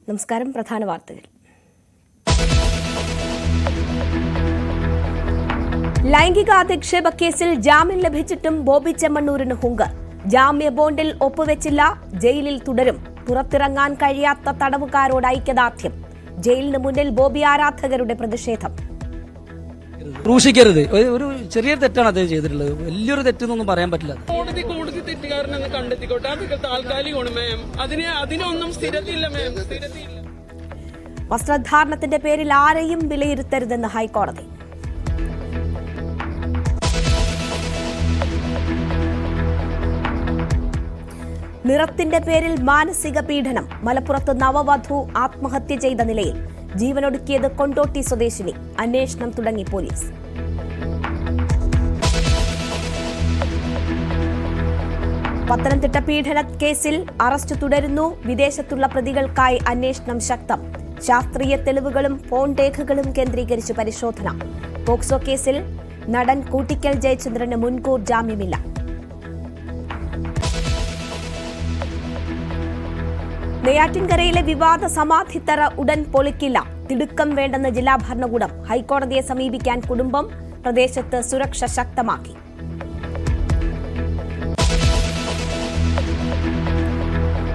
നമസ്കാരം. പ്രധാന വാർത്തകൾ. ലൈംഗിക അധിക്ഷേപ കേസിൽ ജാമ്യം ലഭിച്ചിട്ടും ബോബി ചെമ്മണ്ണൂരിന് ഹുങ്ക്. ജാമ്യ ബോണ്ടിൽ ഒപ്പുവെച്ചില്ല, ജയിലിൽ തുടരും. പുറത്തിറങ്ങാൻ കഴിയാത്ത തടവുകാരോട് ഐക്യദാർഢ്യം. ജയിലിന് മുന്നിൽ ബോബി ആരാധകരുടെ പ്രതിഷേധം. ക്രൂശിക്കരുത്. ഒരു ചെറിയൊരു തെറ്റാണ് അദ്ദേഹം ചെയ്തിട്ടുള്ളത്. വലിയൊരു തെറ്റെന്നൊന്നും പറയാൻ പറ്റില്ല. കോടതി തെറ്റുകാരനെന്ന് കണ്ടെത്തിക്കോട്ടെ. അതൊക്കെ താൽക്കാലികമാണ് മാം. അതിനൊന്നും സ്ഥിരതയില്ല മാം, സ്ഥിരതയില്ല. വസ്ത്രധാരണത്തിന്റെ പേരിൽ ആരെയും വിലയിരുത്തരുതെന്ന് ഹൈക്കോടതി. നിറത്തിന്റെ പേരിൽ മാനസിക പീഡനം. മലപ്പുറത്ത് നവവധു ആത്മഹത്യ ചെയ്ത നിലയിൽ. ജീവനൊടുക്കിയത് കൊണ്ടോട്ടി സ്വദേശിനി. അന്വേഷണം തുടങ്ങി പോലീസ്. പത്തനംതിട്ട പീഡന കേസിൽ അറസ്റ്റ് തുടരുന്നു. വിദേശത്തുള്ള പ്രതികൾക്കായി അന്വേഷണം ശക്തം. ശാസ്ത്രീയ തെളിവുകളും ഫോൺ രേഖകളും കേന്ദ്രീകരിച്ച് പരിശോധന. പോക്സോ കേസിൽ നടൻ കൂട്ടിക്കൽ ജയചന്ദ്രന് മുൻകൂർ ജാമ്യമില്ല. നെയ്യാറ്റിൻകരയിലെ വിവാദ സമാധിത്തറ ഉടൻ പൊളിക്കില്ല. തിടുക്കം വേണ്ടെന്ന് ജില്ലാ ഭരണകൂടം. ഹൈക്കോടതിയെ സമീപിക്കാൻ കുടുംബം. പ്രദേശത്ത് സുരക്ഷ ശക്തമാക്കി.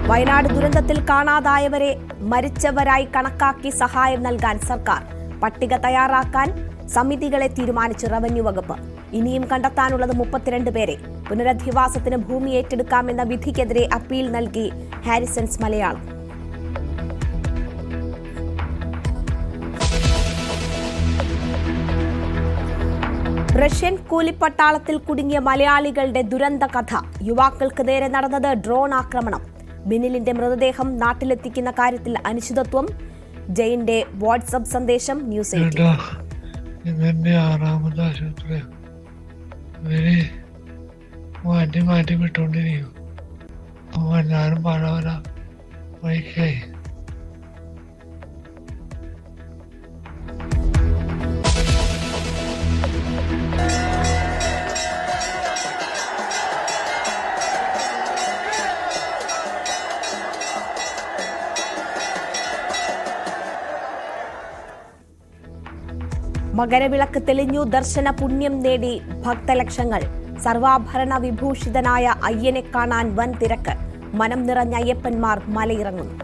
വയനാട് ദുരന്തത്തിൽ കാണാതായവരെ മരിച്ചവരായി കണക്കാക്കി സഹായം നൽകാൻ സർക്കാർ. പട്ടിക തയ്യാറാക്കാൻ സമിതികളെ തീരുമാനിച്ച് റവന്യൂ വകുപ്പ്. ഇനിയും കണ്ടെത്താനുള്ളത് 32 പേരെ. പുനരധിവാസത്തിന് ഭൂമി ഏറ്റെടുക്കാമെന്ന വിധിക്കെതിരെ അപ്പീൽ നൽകി ഹാരിസൺസ് മലയാളം. റഷ്യൻ കൂലിപ്പട്ടാളത്തിൽ കുടുങ്ങിയ മലയാളികളുടെ ദുരന്ത കഥ. യുവാക്കൾക്ക് നേരെ നടന്നത് ഡ്രോൺ ആക്രമണം. ബിനിലിന്റെ മൃതദേഹം നാട്ടിലെത്തിക്കുന്ന കാര്യത്തിൽ അനിശ്ചിതത്വം. ജയിന്റെ വാട്സ്ആപ്പ് സന്ദേശം ന്യൂസ് 18 മാറ്റി വിട്ടോണ്ടിരിക്കും. ഞാനും പല വൈക്കായി. മകരവിളക്ക് തെളിഞ്ഞു. ദർശന പുണ്യം നേടി ഭക്തലക്ഷങ്ങൾ. സർവാഭരണ വിഭൂഷിതനായ അയ്യനെ കാണാൻ വൻ തിരക്ക്. മനം നിറഞ്ഞ അയ്യപ്പന്മാർ മലയിറങ്ങുന്നു.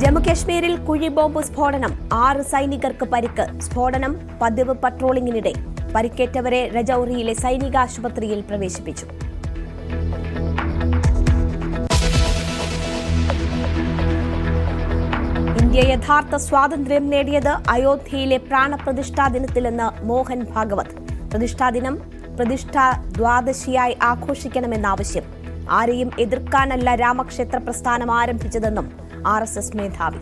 ജമ്മുകശ്മീരിൽ കുഴിബോംബ് സ്ഫോടനം. 6 സൈനികർക്ക് പരിക്ക്. സ്ഫോടനം പതിവ് പട്രോളിംഗിനിടെ. പരിക്കേറ്റവരെ രജൌരിയിലെ സൈനികാശുപത്രിയിൽ പ്രവേശിപ്പിച്ചു. ഇന്ത്യ യഥാർത്ഥ സ്വാതന്ത്ര്യം നേടിയത് അയോധ്യയിലെ പ്രാണപ്രതിഷ്ഠാ ദിനത്തിലെന്ന് മോഹൻ ഭാഗവത്. പ്രതിഷ്ഠാദിനം പ്രതിഷ്ഠാ ദ്വാദശിയായി ആഘോഷിക്കണമെന്ന ആവശ്യം. ആരെയും എതിർക്കാനല്ല രാമക്ഷേത്ര പ്രസ്ഥാനം ആരംഭിച്ചതെന്നും RSS മേധാവി.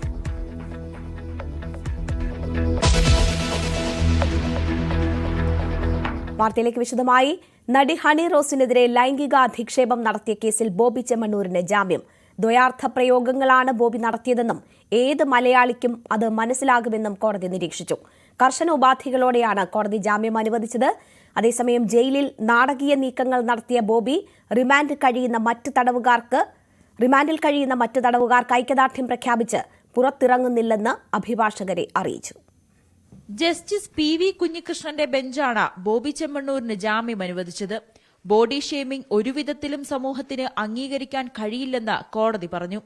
വാർത്തയിലേക്ക് വിശദമായി. നടി ഹണി റോസിനെതിരെ ലൈംഗിക അധിക്ഷേപം നടത്തിയ കേസിൽ ബോബി ചെമ്മണ്ണൂരിന് ജാമ്യം. ദ്വയാർത്ഥ പ്രയോഗങ്ങളാണ് ബോബി നടത്തിയതെന്നും ഏത് മലയാളിക്കും അത് മനസ്സിലാകുമെന്നും കോടതി നിരീക്ഷിച്ചു. കർശന ഉപാധികളോടെയാണ് കോടതി ജാമ്യം അനുവദിച്ചത്. അതേസമയം ജയിലിൽ നാടകീയ നീക്കങ്ങൾ നടത്തിയ ബോബി റിമാൻഡിൽ കഴിയുന്ന മറ്റ് തടവുകാർക്ക് ഐക്യദാർഢ്യം പ്രഖ്യാപിച്ച് പുറത്തിറങ്ങുന്നില്ലെന്ന് അഭിഭാഷകരെ അറിയിച്ചു. ജസ്റ്റിസ് PV കുഞ്ഞികൃഷ്ണന്റെ ബെഞ്ചാണ് ബോബി ചെമ്മണ്ണൂരിന് ജാമ്യം അനുവദിച്ചത്. ബോഡി ഷേമിംഗ് ഒരുവിധത്തിലും സമൂഹത്തിന് അംഗീകരിക്കാൻ കഴിയില്ലെന്ന് കോടതി പറഞ്ഞു.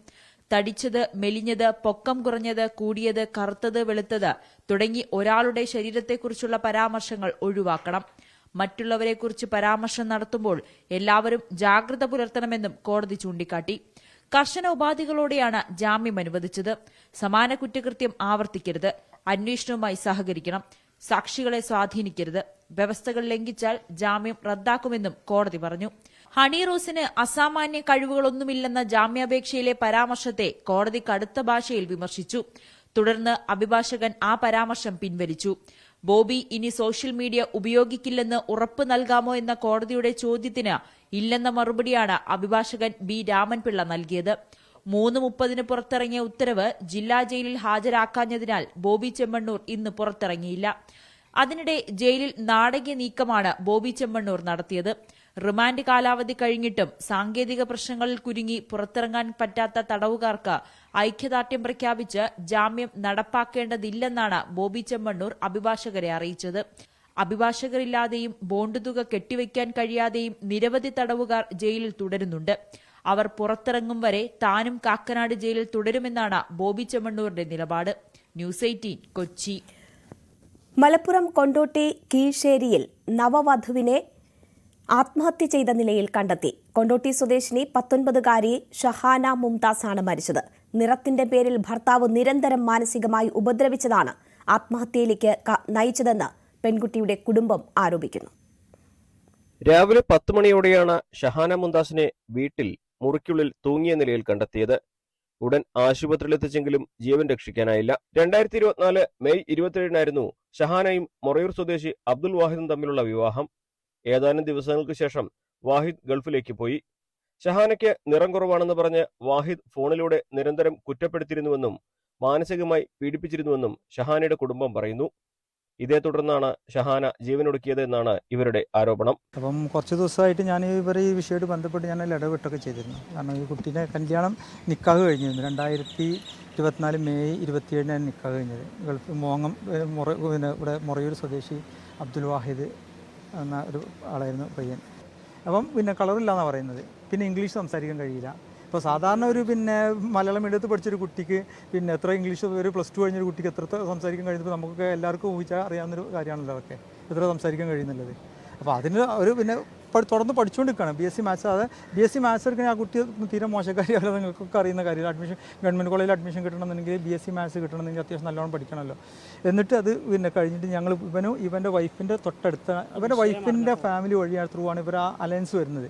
തടിച്ചത്, മെലിഞ്ഞത്, പൊക്കം കുറഞ്ഞത്, കൂടിയത്, കറുത്തത്, വെളുത്തത് തുടങ്ങി ഒരാളുടെ ശരീരത്തെക്കുറിച്ചുള്ള പരാമർശങ്ങൾ ഒഴിവാക്കണം. മറ്റുള്ളവരെക്കുറിച്ച് പരാമർശം നടത്തുമ്പോൾ എല്ലാവരും ജാഗ്രത പുലർത്തണമെന്നും കോടതി ചൂണ്ടിക്കാട്ടി. കർശന ഉപാധികളോടെയാണ് ജാമ്യം അനുവദിച്ചത്. സമാന കുറ്റകൃത്യം ആവർത്തിക്കരുത്, അന്വേഷണവുമായി സഹകരിക്കണം, സാക്ഷികളെ സ്വാധീനിക്കരുത്, വ്യവസ്ഥകൾ ലംഘിച്ചാൽ ജാമ്യം റദ്ദാക്കുമെന്നും കോടതി പറഞ്ഞു. ഹണി റോസിന് അസാമാന്യ കഴിവുകളൊന്നുമില്ലെന്ന ജാമ്യാപേക്ഷയിലെ പരാമർശത്തെ കോടതി കടുത്ത ഭാഷയിൽ വിമർശിച്ചു. തുടർന്ന് അഭിഭാഷകൻ ആ പരാമർശം പിൻവലിച്ചു. ബോബി ഇനി സോഷ്യൽ മീഡിയ ഉപയോഗിക്കില്ലെന്ന് ഉറപ്പ് നൽകാമോ എന്ന കോടതിയുടെ ചോദ്യത്തിന് ഇല്ലെന്ന മറുപടിയാണ് അഭിഭാഷകൻ B രാമൻപിള്ള നൽകിയത്. 3:30 പുറത്തിറങ്ങിയ ഉത്തരവ് ജില്ലാ ജയിലിൽ ഹാജരാക്കാഞ്ഞതിനാൽ ബോബി ചെമ്മണ്ണൂർ ഇന്ന് പുറത്തിറങ്ങിയില്ല. അതിനിടെ ജയിലിൽ നാടകീയ നീക്കമാണ് ബോബി ചെമ്മണ്ണൂർ നടത്തിയത്. റിമാൻഡ് കാലാവധി കഴിഞ്ഞിട്ടും സാങ്കേതിക പ്രശ്നങ്ങളിൽ കുരുങ്ങി പുറത്തിറങ്ങാൻ പറ്റാത്ത തടവുകാർക്ക് ഐക്യദാർഢ്യം പ്രഖ്യാപിച്ച് ജാമ്യം നടപ്പാക്കേണ്ടതില്ലെന്നാണ് ബോബി ചെമ്മണ്ണൂർ അഭിഭാഷകരെ അറിയിച്ചത്. അഭിഭാഷകരില്ലാതെയും ബോണ്ട് തുക കെട്ടിവയ്ക്കാൻ കഴിയാതെയും നിരവധി തടവുകാർ ജയിലിൽ തുടരുന്നുണ്ട്. അവർ പുറത്തിറങ്ങും വരെ താനും കാക്കനാട് ജയിലിൽ തുടരുമെന്നാണ് ബോബി ചെമ്മണ്ണൂരിന്റെ നിലപാട്. ന്യൂസ് 18 കൊച്ചി. മലപ്പുറം കൊണ്ടോട്ടി കീഴ്ശ്ശേരിയിൽ നവവധുവിനെ ആത്മഹത്യ ചെയ്ത നിലയിൽ കണ്ടെത്തി. കൊണ്ടോട്ടി സ്വദേശിനി 19-കാരി ഷഹാന മുംതാസാണ് മരിച്ചത്. നിറത്തിന്റെ പേരിൽ ഭർത്താവ് നിരന്തരം മാനസികമായി ഉപദ്രവിച്ചതാണ് ആത്മഹത്യയിലേക്ക് നയിച്ചതെന്ന് പെൺകുട്ടിയുടെ കുടുംബം ആരോപിക്കുന്നു. രാവിലെ 10 മണിയോടെയാണ് ഷഹാന മുംതാസിനെ വീട്ടിൽ മുറിക്കുള്ളിൽ തൂങ്ങിയ നിലയിൽ കണ്ടെത്തിയത്. ഉടൻ ആശുപത്രിയിലെത്തിച്ചെങ്കിലും ജീവൻ രക്ഷിക്കാനായില്ല. 2024 മെയ് 27-നായിരുന്നു ഷഹാനയും മൊറയൂർ സ്വദേശി അബ്ദുൽ വാഹിദും തമ്മിലുള്ള വിവാഹം. ഏതാനും ദിവസങ്ങൾക്ക് ശേഷം വാഹിദ് ഗൾഫിലേക്ക് പോയി. ഷഹാനയ്ക്ക് നിറം കുറവാണെന്ന് പറഞ്ഞ് വാഹിദ് ഫോണിലൂടെ നിരന്തരം കുറ്റപ്പെടുത്തിയിരുന്നുവെന്നും മാനസികമായി പീഡിപ്പിച്ചിരുന്നുവെന്നും ഷഹാനയുടെ കുടുംബം പറയുന്നു. ഇതേ തുടർന്നാണ് ഷഹാന ജീവനൊടുക്കിയത് എന്നാണ് ഇവരുടെ ആരോപണം. അപ്പം കുറച്ച് ദിവസമായിട്ട് ഞാൻ ഈ വിഷയമായിട്ട് ബന്ധപ്പെട്ട് ഞാൻ ഇടപെട്ടൊക്കെ ചെയ്തിരുന്നു. കാരണം ഈ കുട്ടീൻ്റെ കല്യാണം നിക്കാഹ് കഴിഞ്ഞിരുന്നു. 2024 മെയ് 27-നാണ് നിക്കാഹ് കഴിഞ്ഞത്. ഗൾഫ് മോങ്ങം ഇവിടെ മൊറയൂർ സ്വദേശി അബ്ദുൽ വാഹിദ് എന്ന ഒരു ആളായിരുന്നു പയ്യൻ. അപ്പം കളറില്ലാന്നാണ് പറയുന്നത്. പിന്നെ ഇംഗ്ലീഷ് സംസാരിക്കാൻ കഴിയില്ല. ഇപ്പോൾ സാധാരണ ഒരു മലയാളം മീഡിയത്തിൽ പഠിച്ചൊരു കുട്ടിക്ക് എത്ര ഇംഗ്ലീഷ് ഒരു +2 കഴിഞ്ഞൊരു കുട്ടിക്ക് എത്ര സംസാരിക്കാൻ കഴിയുന്നത് നമുക്ക് എല്ലാവർക്കും ഊഹിച്ചാൽ അറിയാവുന്നൊരു കാര്യമാണല്ലോ. അതൊക്കെ എത്ര സംസാരിക്കാൻ കഴിയുന്നുള്ളത്. അപ്പോൾ അതിന് ഒരു തുടർന്ന് പഠിച്ചുകൊണ്ടിരിക്കുകയാണ്. BSc maths. അത് BSc മാത്സ് എടുക്കുന്ന ആ കുട്ടി തീരെ മോശക്കാരിയല്ല. നിങ്ങൾക്കൊക്കെ അറിയുന്ന കാര്യമില്ല. ഗവൺമെൻറ് കോളേജിൽ അഡ്മിഷൻ കിട്ടണമെന്നുണ്ടെങ്കിൽ BSc മാത്സ് കിട്ടണമെന്നുണ്ടെങ്കിൽ അത്യാവശ്യം നല്ലോണം പഠിക്കണമല്ലോ. എന്നിട്ട് അത് കഴിഞ്ഞിട്ട് ഞങ്ങൾ ഇവൻ്റെ വൈഫിൻ്റെ തൊട്ടടുത്ത ഇവൻ്റെ വൈഫിൻ്റെ ഫാമിലി വഴിയാണ് ത്രൂ ആണ് ഇവർ ആ അലയൻസ് വരുന്നത്,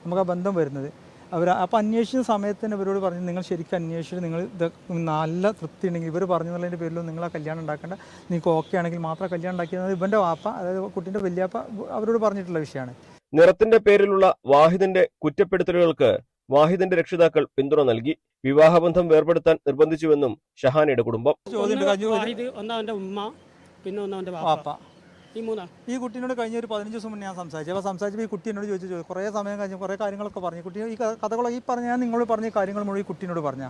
നമുക്ക് ആ ബന്ധം വരുന്നത്. അപ്പോൾ അന്വേഷിച്ച സമയത്ത് തന്നെ ഇവരോട് പറഞ്ഞു, നിങ്ങൾ ശരിക്കും അന്വേഷിച്ചിട്ട് നിങ്ങൾ ഇത് നല്ല തൃപ്തി ഉണ്ടെങ്കിൽ ഇവർ പറഞ്ഞതിൻ്റെ പേരിലും നിങ്ങൾ ആ കല്യാണം ഉണ്ടാക്കേണ്ട, നിങ്ങൾക്ക് ഓക്കെ ആണെങ്കിൽ മാത്രം കല്യാണം ഉണ്ടാക്കിയത് ഇവൻ്റെ വാപ്പ, അതായത് കുട്ടീൻ്റെ വലിയാപ്പ അവരോട് പറഞ്ഞിട്ടുള്ള വിഷയമാണ്. നിറത്തിന്റെ പേരിലുള്ള വാഹിദിന്റെ കുറ്റപ്പെടുത്തലുകൾക്ക് വാഹിദിന്റെ രക്ഷിതാക്കൾ പിന്തുണ നൽകി. വിവാഹബന്ധം വേർപെടുത്താൻ നിർബന്ധിച്ചുവെന്നും ഷഹാനയുടെ കുടുംബം. ഉമ്മ, പിന്നെ വാപ്പ. ഈ കുട്ടീനോട് കഴിഞ്ഞ ഒരു 15 ദിവസം മുന്നേ ഞാൻ സംസാരിച്ചപ്പോൾ ഈ കുട്ടി എന്നോട് ചോദിച്ചു കുറേ സമയം കഴിഞ്ഞ് കുറേ കാര്യങ്ങളൊക്കെ പറഞ്ഞു. കുട്ടി ഈ കഥകളൊക്കെ ഞാൻ നിങ്ങളോട് പറഞ്ഞ കാര്യങ്ങൾ മുഴുവൻ ഈ കുട്ടീനോട് പറഞ്ഞ.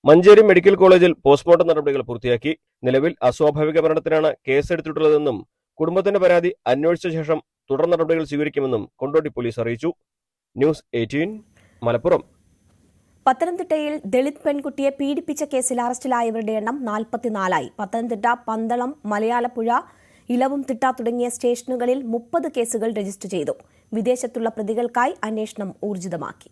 മഞ്ചേരി മെഡിക്കൽ കോളേജിൽ പോസ്റ്റ്മോർട്ടം നടപടികൾ പൂർത്തിയാക്കി. നിലവിൽ അസ്വാഭാവിക മരണത്തിനാണ് കേസെടുത്തിട്ടുള്ളതെന്നും കുടുംബത്തിന്റെ പരാതി അന്വേഷിച്ച ശേഷം തുടർ നടപടികൾ സ്വീകരിക്കുമെന്നും കൊണ്ടോട്ടി പോലീസ് അറിയിച്ചു. ന്യൂസ് 18 മലപ്പുറം. പത്തനംതിട്ടയിൽ ദളിത് പെൺകുട്ടിയെ പീഡിപ്പിച്ച കേസിൽ അറസ്റ്റിലായവരുടെ എണ്ണം 44ആയി. പത്തനംതിട്ട, പന്തളം, മലയാലപ്പുഴ, ഇലവുംതിട്ട തുടങ്ങിയ സ്റ്റേഷനുകളിൽ 30 കേസുകൾ രജിസ്റ്റർ ചെയ്തു. വിദേശത്തുള്ള പ്രതികൾക്കായി അന്വേഷണം ഊർജിതമാക്കി.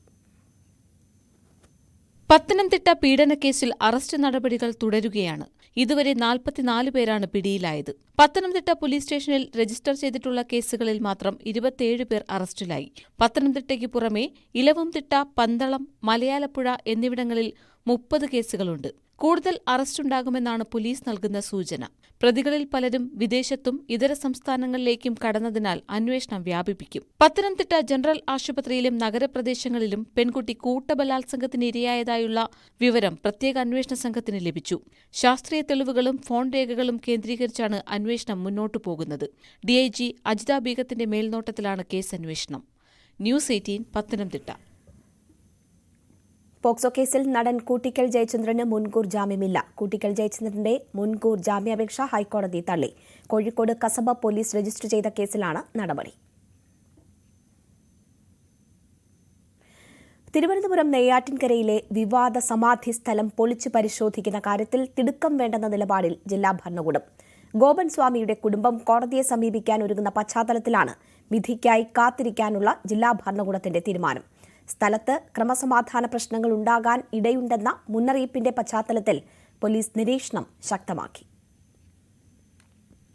പത്തനംതിട്ട പീഡനക്കേസിൽ അറസ്റ്റ് നടപടികൾ തുടരുകയാണ്. ഇതുവരെ 44 പേരാണ് പിടിയിലായത്. പത്തനംതിട്ട പോലീസ് സ്റ്റേഷനിൽ രജിസ്റ്റർ ചെയ്തിട്ടുള്ള കേസുകളിൽ മാത്രം 27 പേർ അറസ്റ്റിലായി. പത്തനംതിട്ടയ്ക്ക് പുറമെ ഇലവുംതിട്ട, പന്തളം, മലയാലപ്പുഴ എന്നിവിടങ്ങളിൽ 30 കേസുകളുണ്ട്. കൂടുതൽ അറസ്റ്റുണ്ടാകുമെന്നാണ് പോലീസ് നൽകുന്ന സൂചന. പ്രതികളിൽ പലരും വിദേശത്തും ഇതര സംസ്ഥാനങ്ങളിലേക്കും കടന്നതിനാൽ അന്വേഷണം വ്യാപിപ്പിക്കും. പത്തനംതിട്ട ജനറൽ ആശുപത്രിയിലും നഗരപ്രദേശങ്ങളിലും പെൺകുട്ടി കൂട്ടബലാത്സംഗത്തിന് ഇരയായതായുള്ള വിവരം പ്രത്യേക അന്വേഷണ സംഘത്തിന് ലഭിച്ചു. ശാസ്ത്രീയ തെളിവുകളും ഫോൺ രേഖകളും കേന്ദ്രീകരിച്ചാണ് അന്വേഷണം മുന്നോട്ടു പോകുന്നത്. DIG അജിത ബീഗത്തിന്റെ മേൽനോട്ടത്തിലാണ് കേസ് അന്വേഷണം. ന്യൂസ് 18 പത്തനംതിട്ട. പോക്സോ കേസിൽ നടൻ കൂട്ടിക്കൽ ജയചന്ദ്രന് മുൻകൂർ ജാമ്യമില്ല. കൂട്ടിക്കൽ ജയചന്ദ്രന്റെ മുൻകൂർ ജാമ്യാപേക്ഷ ഹൈക്കോടതി തള്ളി. കോഴിക്കോട് കസബ പോലീസ് രജിസ്റ്റർ ചെയ്ത കേസിലാണ് നടപടി. തിരുവനന്തപുരം നെയ്യാറ്റിൻകരയിലെ വിവാദ സമാധി സ്ഥലം പൊളിച്ചു പരിശോധിക്കുന്ന കാര്യത്തിൽ തിടുക്കം വേണ്ടെന്ന നിലപാടിൽ ജില്ലാ ഭരണകൂടം. ഗോപൻ സ്വാമിയുടെ കുടുംബം കോടതിയെ സമീപിക്കാൻ ഒരുങ്ങുന്ന പശ്ചാത്തലത്തിലാണ് വിധിക്കായി കാത്തിരിക്കാനുള്ള ജില്ലാ ഭരണകൂടത്തിന്റെ തീരുമാനം. സ്ഥലത്ത് ക്രമസമാധാന പ്രശ്നങ്ങൾ ഉണ്ടാകാൻ ഇടയുണ്ടെന്ന മുന്നറിയിപ്പിന്റെ പശ്ചാത്തലത്തിൽ പോലീസ് നിരീക്ഷണം ശക്തമാക്കി.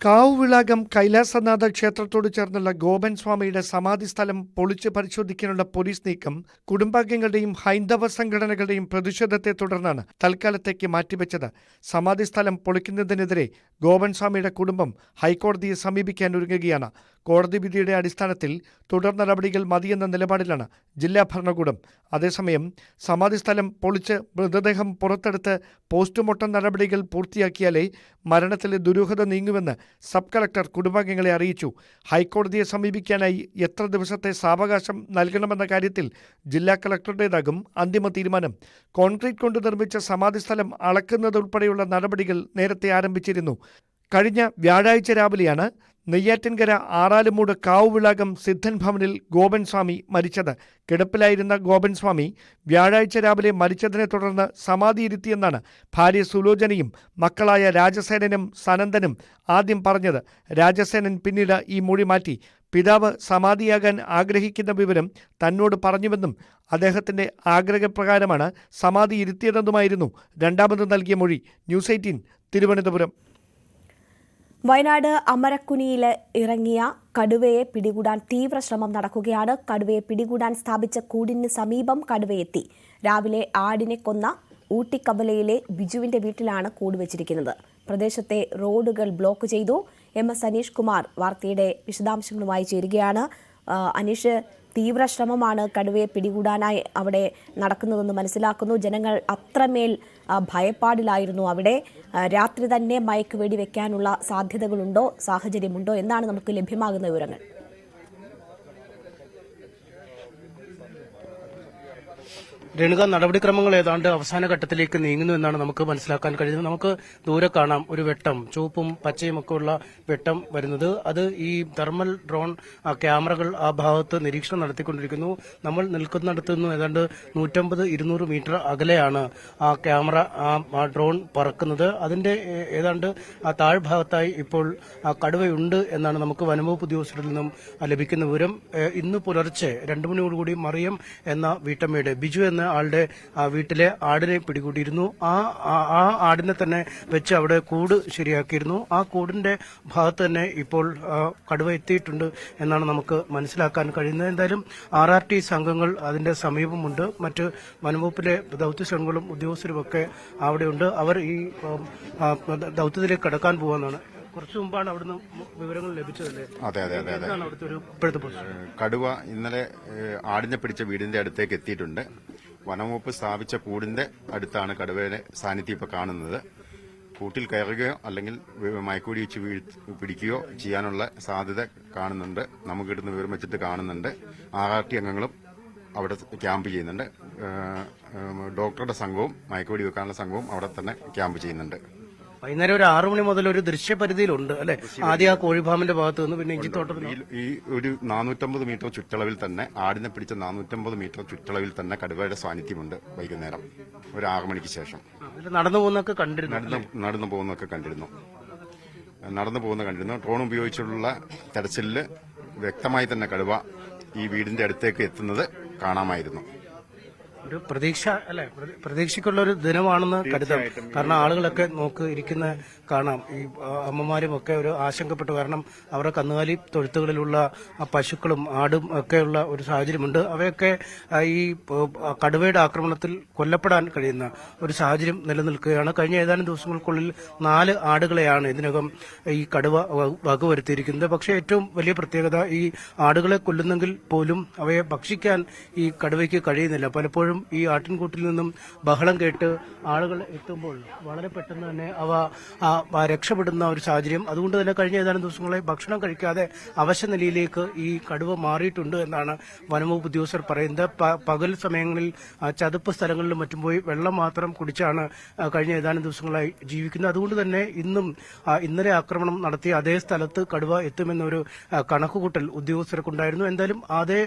കാവുവിളാകം കൈലാസനാഥ ക്ഷേത്രത്തോട് ചേർന്നുള്ള ഗോപൻ സ്വാമിയുടെ സമാധി സ്ഥലം പൊളിച്ച് പരിശോധിക്കാനുള്ള പോലീസ് നീക്കം കുടുംബാംഗങ്ങളുടെയും ഹൈന്ദവ സംഘടനകളുടെയും പ്രതിഷേധത്തെ തുടർന്നാണ് തൽക്കാലത്തേക്ക് മാറ്റിവെച്ചത്. സമാധി സ്ഥലം പൊളിക്കുന്നതിനെതിരെ ഗോപൻ സ്വാമിയുടെ കുടുംബം ഹൈക്കോടതിയെ സമീപിക്കാൻ ഒരുങ്ങുകയാണ്. കോടതി വിധിയുടെ അടിസ്ഥാനത്തിൽ തുടർ നടപടികൾ മതിയെന്ന നിലപാടിലാണ് ജില്ലാ ഭരണകൂടം. അതേസമയം സമാധിസ്ഥലം പൊളിച്ച് മൃതദേഹം പുറത്തെടുത്ത് പോസ്റ്റ്മോർട്ടം നടപടികൾ പൂർത്തിയാക്കിയാലേ മരണത്തിലെ ദുരൂഹത നീങ്ങുമെന്ന് സബ് കളക്ടർ കുടുംബാംഗങ്ങളെ അറിയിച്ചു. ഹൈക്കോടതിയെ സമീപിക്കാനായി എത്ര ദിവസത്തെ സാവകാശം നൽകണമെന്ന കാര്യത്തിൽ ജില്ലാ കളക്ടറുടേതാകും അന്തിമ തീരുമാനം. കോൺക്രീറ്റ് കൊണ്ട് നിർമ്മിച്ച സമാധിസ്ഥലം അളക്കുന്നതുൾപ്പെടെയുള്ള നടപടികൾ നേരത്തെ ആരംഭിച്ചിരുന്നു. കഴിഞ്ഞ വ്യാഴാഴ്ച രാവിലെയാണ് നെയ്യാറ്റിൻകര ആറാലുമൂട് കാവുവിളാകം സിദ്ധൻ ഭവനിൽ ഗോപൻ സ്വാമി മരിച്ചത്. കിടപ്പിലായിരുന്ന ഗോപൻ സ്വാമി വ്യാഴാഴ്ച രാവിലെ മരിച്ചതിനെ തുടർന്ന് സമാധിയിരുത്തിയെന്നാണ് ഭാര്യ സുലോചനയും മക്കളായ രാജസേനനും സനന്ദനും ആദ്യം പറഞ്ഞത്. രാജസേനൻ പിന്നീട് ഈ മൊഴി മാറ്റി. പിതാവ് സമാധിയാകാൻ ആഗ്രഹിക്കുന്ന വിവരം തന്നോട് പറഞ്ഞുവെന്നും അദ്ദേഹത്തിന്റെ ആഗ്രഹപ്രകാരമാണ് സമാധി ഇരുത്തിയതെന്നുമായിരുന്നു രണ്ടാമത് നൽകിയ മൊഴി. ന്യൂസ് 18 തിരുവനന്തപുരം. വയനാട് അമരക്കുനിയിൽ ഇറങ്ങിയ കടുവയെ പിടികൂടാൻ തീവ്ര ശ്രമം നടക്കുകയാണ്. കടുവയെ പിടികൂടാൻ സ്ഥാപിച്ച കൂടിന് സമീപം കടുവയെത്തി. രാവിലെ ആടിനെ കൊന്ന ഊട്ടിക്കവലയിലെ ബിജുവിന്റെ വീട്ടിലാണ് കൂട് വെച്ചിരിക്കുന്നത്. പ്രദേശത്തെ റോഡുകൾ ബ്ലോക്ക് ചെയ്തു. MS അനീഷ് കുമാർ വാർത്തയുടെ വിശദാംശങ്ങളുമായി ചേരുകയാണ്. അനീഷ്, തീവ്ര ശ്രമമാണ് കടുവയെ പിടികൂടാനായി അവിടെ നടക്കുന്നതെന്ന് മനസ്സിലാക്കുന്നു. ജനങ്ങൾ അത്രമേൽ ഭയപ്പാടിലായിരുന്നു. അവിടെ രാത്രി തന്നെ മയക്കുവെടി വെക്കാനുള്ള സാധ്യതകളുണ്ടോ, സാഹചര്യമുണ്ടോ എന്നാണ് നമുക്ക് ലഭ്യമാകുന്ന വിവരങ്ങൾ. രേണുക, നടപടിക്രമങ്ങൾ ഏതാണ്ട് അവസാന ഘട്ടത്തിലേക്ക് നീങ്ങുന്നു എന്നാണ് നമുക്ക് മനസ്സിലാക്കാൻ കഴിയുന്നത്. നമുക്ക് ദൂരെ കാണാം ഒരു വെട്ടം, ചുവപ്പും പച്ചയും ഒക്കെ ഉള്ള വെട്ടം വരുന്നത്. അത് ഈ തെർമൽ ഡ്രോൺ ക്യാമറകൾ ആ ഭാഗത്ത് നിരീക്ഷണം നടത്തിക്കൊണ്ടിരിക്കുന്നു. നമ്മൾ നിൽക്കുന്നിടത്ത് നിന്ന് ഏതാണ്ട് 150-200 മീറ്റർ അകലെയാണ് ആ ക്യാമറ, ആ ഡ്രോൺ പറക്കുന്നത്. അതിന്റെ ഏതാണ്ട് ആ താഴ്ഭാഗത്തായി ഇപ്പോൾ കടുവയുണ്ട് എന്നാണ് നമുക്ക് വനംവകുപ്പ് ഉദ്യോഗസ്ഥരിൽ നിന്നും ലഭിക്കുന്ന വിവരം. ഇന്ന് പുലർച്ചെ 2 മണിയോടുകൂടി മറിയം എന്ന വീട്ടമ്മയുടെ, ബിജു എന്ന ആളുടെ വീട്ടിലെ ആടിനെ പിടികൂടിയിരുന്നു. ആ ആടിനെ തന്നെ വെച്ച് അവിടെ കൂട് ശരിയാക്കിയിരുന്നു. ആ കൂടിന്റെ ഭാഗത്ത് തന്നെ ഇപ്പോൾ കടുവ എത്തിയിട്ടുണ്ട് എന്നാണ് നമുക്ക് മനസ്സിലാക്കാൻ കഴിയുന്നത്. എന്തായാലും RRT സംഘങ്ങൾ അതിന്റെ സമീപമുണ്ട്. മറ്റ് വനംവകുപ്പിലെ ദൌത്യ സംഘങ്ങളും ഉദ്യോഗസ്ഥരുമൊക്കെ അവിടെയുണ്ട്. അവർ ഈ ദൌത്യത്തിലേക്ക് കടക്കാൻ പോകുന്നതാണ്. കുറച്ചു മുമ്പാണ് അവിടുന്ന് വിവരങ്ങൾ ലഭിച്ചതല്ലേ? അതെ. അവിടുത്തെ ഒരു ഇപ്പോഴത്തെ കടുവ ഇന്നലെ ആടിനെ പിടിച്ച വീടിന്റെ അടുത്തേക്ക് എത്തിയിട്ടുണ്ട്. വനംവകുപ്പ് സ്ഥാപിച്ച കൂടിന്റെ അടുത്താണ് കടുവയുടെ സാന്നിധ്യം ഇപ്പോൾ കാണുന്നത്. കൂട്ടിൽ കയറുകയോ അല്ലെങ്കിൽ മയക്കുവെടി വെച്ച് പിടിക്കുകയോ ചെയ്യാനുള്ള സാധ്യത കാണുന്നുണ്ട്. നമുക്ക് കിട്ടുന്ന വിവരം വെച്ചിട്ട് കാണുന്നുണ്ട്. RRT അംഗങ്ങളും അവിടെ ക്യാമ്പ് ചെയ്യുന്നുണ്ട്. ഡോക്ടറുടെ സംഘവും മയക്കുവെടി വെക്കാനുള്ള സംഘവും അവിടെ തന്നെ ക്യാമ്പ് ചെയ്യുന്നുണ്ട്. വൈകുന്നേരം ഒരു 6 മണി മുതൽ ഒരു ദൃശ്യപരിധിയിലുണ്ട് അല്ലെ? ആദ്യം ആ കോഴിഫാമിന്റെ ഭാഗത്ത് നിന്ന് പിന്നെ ഇഞ്ചിത്തോട്ടം. ഈ ഒരു 450 മീറ്റർ ചുറ്റളവിൽ തന്നെ, ആടിനെ പിടിച്ച 450 മീറ്റർ ചുറ്റളവിൽ തന്നെ കടുവയുടെ സാന്നിധ്യമുണ്ട്. വൈകുന്നേരം ഒരു 6 മണിക്ക് ശേഷം നടന്നു പോകുന്നൊക്കെ കണ്ടിരുന്നു. നടന്നു പോകുന്നൊക്കെ കണ്ടിരുന്നു. ഡ്രോൺ ഉപയോഗിച്ചുള്ള തെരച്ചിലിൽ വ്യക്തമായി തന്നെ കടുവ ഈ വീടിന്റെ അടുത്തേക്ക് എത്തുന്നത് കാണാമായിരുന്നു. ഒരു പ്രതീക്ഷ അല്ലെ, പ്രതീക്ഷയ്ക്കുള്ള ഒരു ദിനമാണെന്ന് കരുതാം. കാരണം ആളുകളൊക്കെ ഇരിക്കുന്ന കാണാം. ഈ അമ്മമാരും ഒക്കെ ഒരു ആശങ്കപ്പെട്ടു. കാരണം അവരുടെ കന്നുകാലി തൊഴുത്തുകളിലുള്ള പശുക്കളും ആടും ഒക്കെയുള്ള ഒരു സാഹചര്യമുണ്ട്. അവയൊക്കെ ഈ കടുവയുടെ ആക്രമണത്തിൽ കൊല്ലപ്പെടാൻ കഴിയുന്ന ഒരു സാഹചര്യം നിലനിൽക്കുകയാണ്. കഴിഞ്ഞ ഏതാനും ദിവസങ്ങൾക്കുള്ളിൽ 4 ആടുകളെയാണ് ഇതിനകം ഈ കടുവ വകവരുത്തിയിരിക്കുന്നത്. പക്ഷേ ഏറ്റവും വലിയ പ്രത്യേകത, ഈ ആടുകളെ കൊല്ലുന്നെങ്കിൽ പോലും അവയെ ഭക്ഷിക്കാൻ ഈ കടുവയ്ക്ക് കഴിയുന്നില്ല. പലപ്പോഴും ഈ ആട്ടിൻകൂട്ടിൽ നിന്നും ബഹളം കേട്ട് ആളുകൾ എത്തുമ്പോൾ വളരെ പെട്ടെന്ന് തന്നെ അവ രക്ഷപ്പെടുന്ന ഒരു സാഹചര്യം. അതുകൊണ്ട് തന്നെ കഴിഞ്ഞ ഏതാനും ദിവസങ്ങളെ ഭക്ഷണം കഴിക്കാതെ അവശനിലയിലേക്ക് ഈ കടുവ മാറിയിട്ടുണ്ട് എന്നാണ് വനംവകുപ്പ് ഉദ്യോഗസ്ഥർ പറയുന്നത്. പകൽ സമയങ്ങളിൽ ചതുപ്പ് സ്ഥലങ്ങളിലും മറ്റും പോയി വെള്ളം മാത്രം കുടിച്ചാണ് കഴിഞ്ഞ ഏതാനും ദിവസങ്ങളായി ജീവിക്കുന്നത്. അതുകൊണ്ട് തന്നെ ഇന്നലെ ആക്രമണം നടത്തിയ അതേ സ്ഥലത്ത് കടുവ എത്തുമെന്നൊരു കണക്കുകൂട്ടൽ ഉദ്യോഗസ്ഥർക്കുണ്ടായിരുന്നു. എന്തായാലും അതേ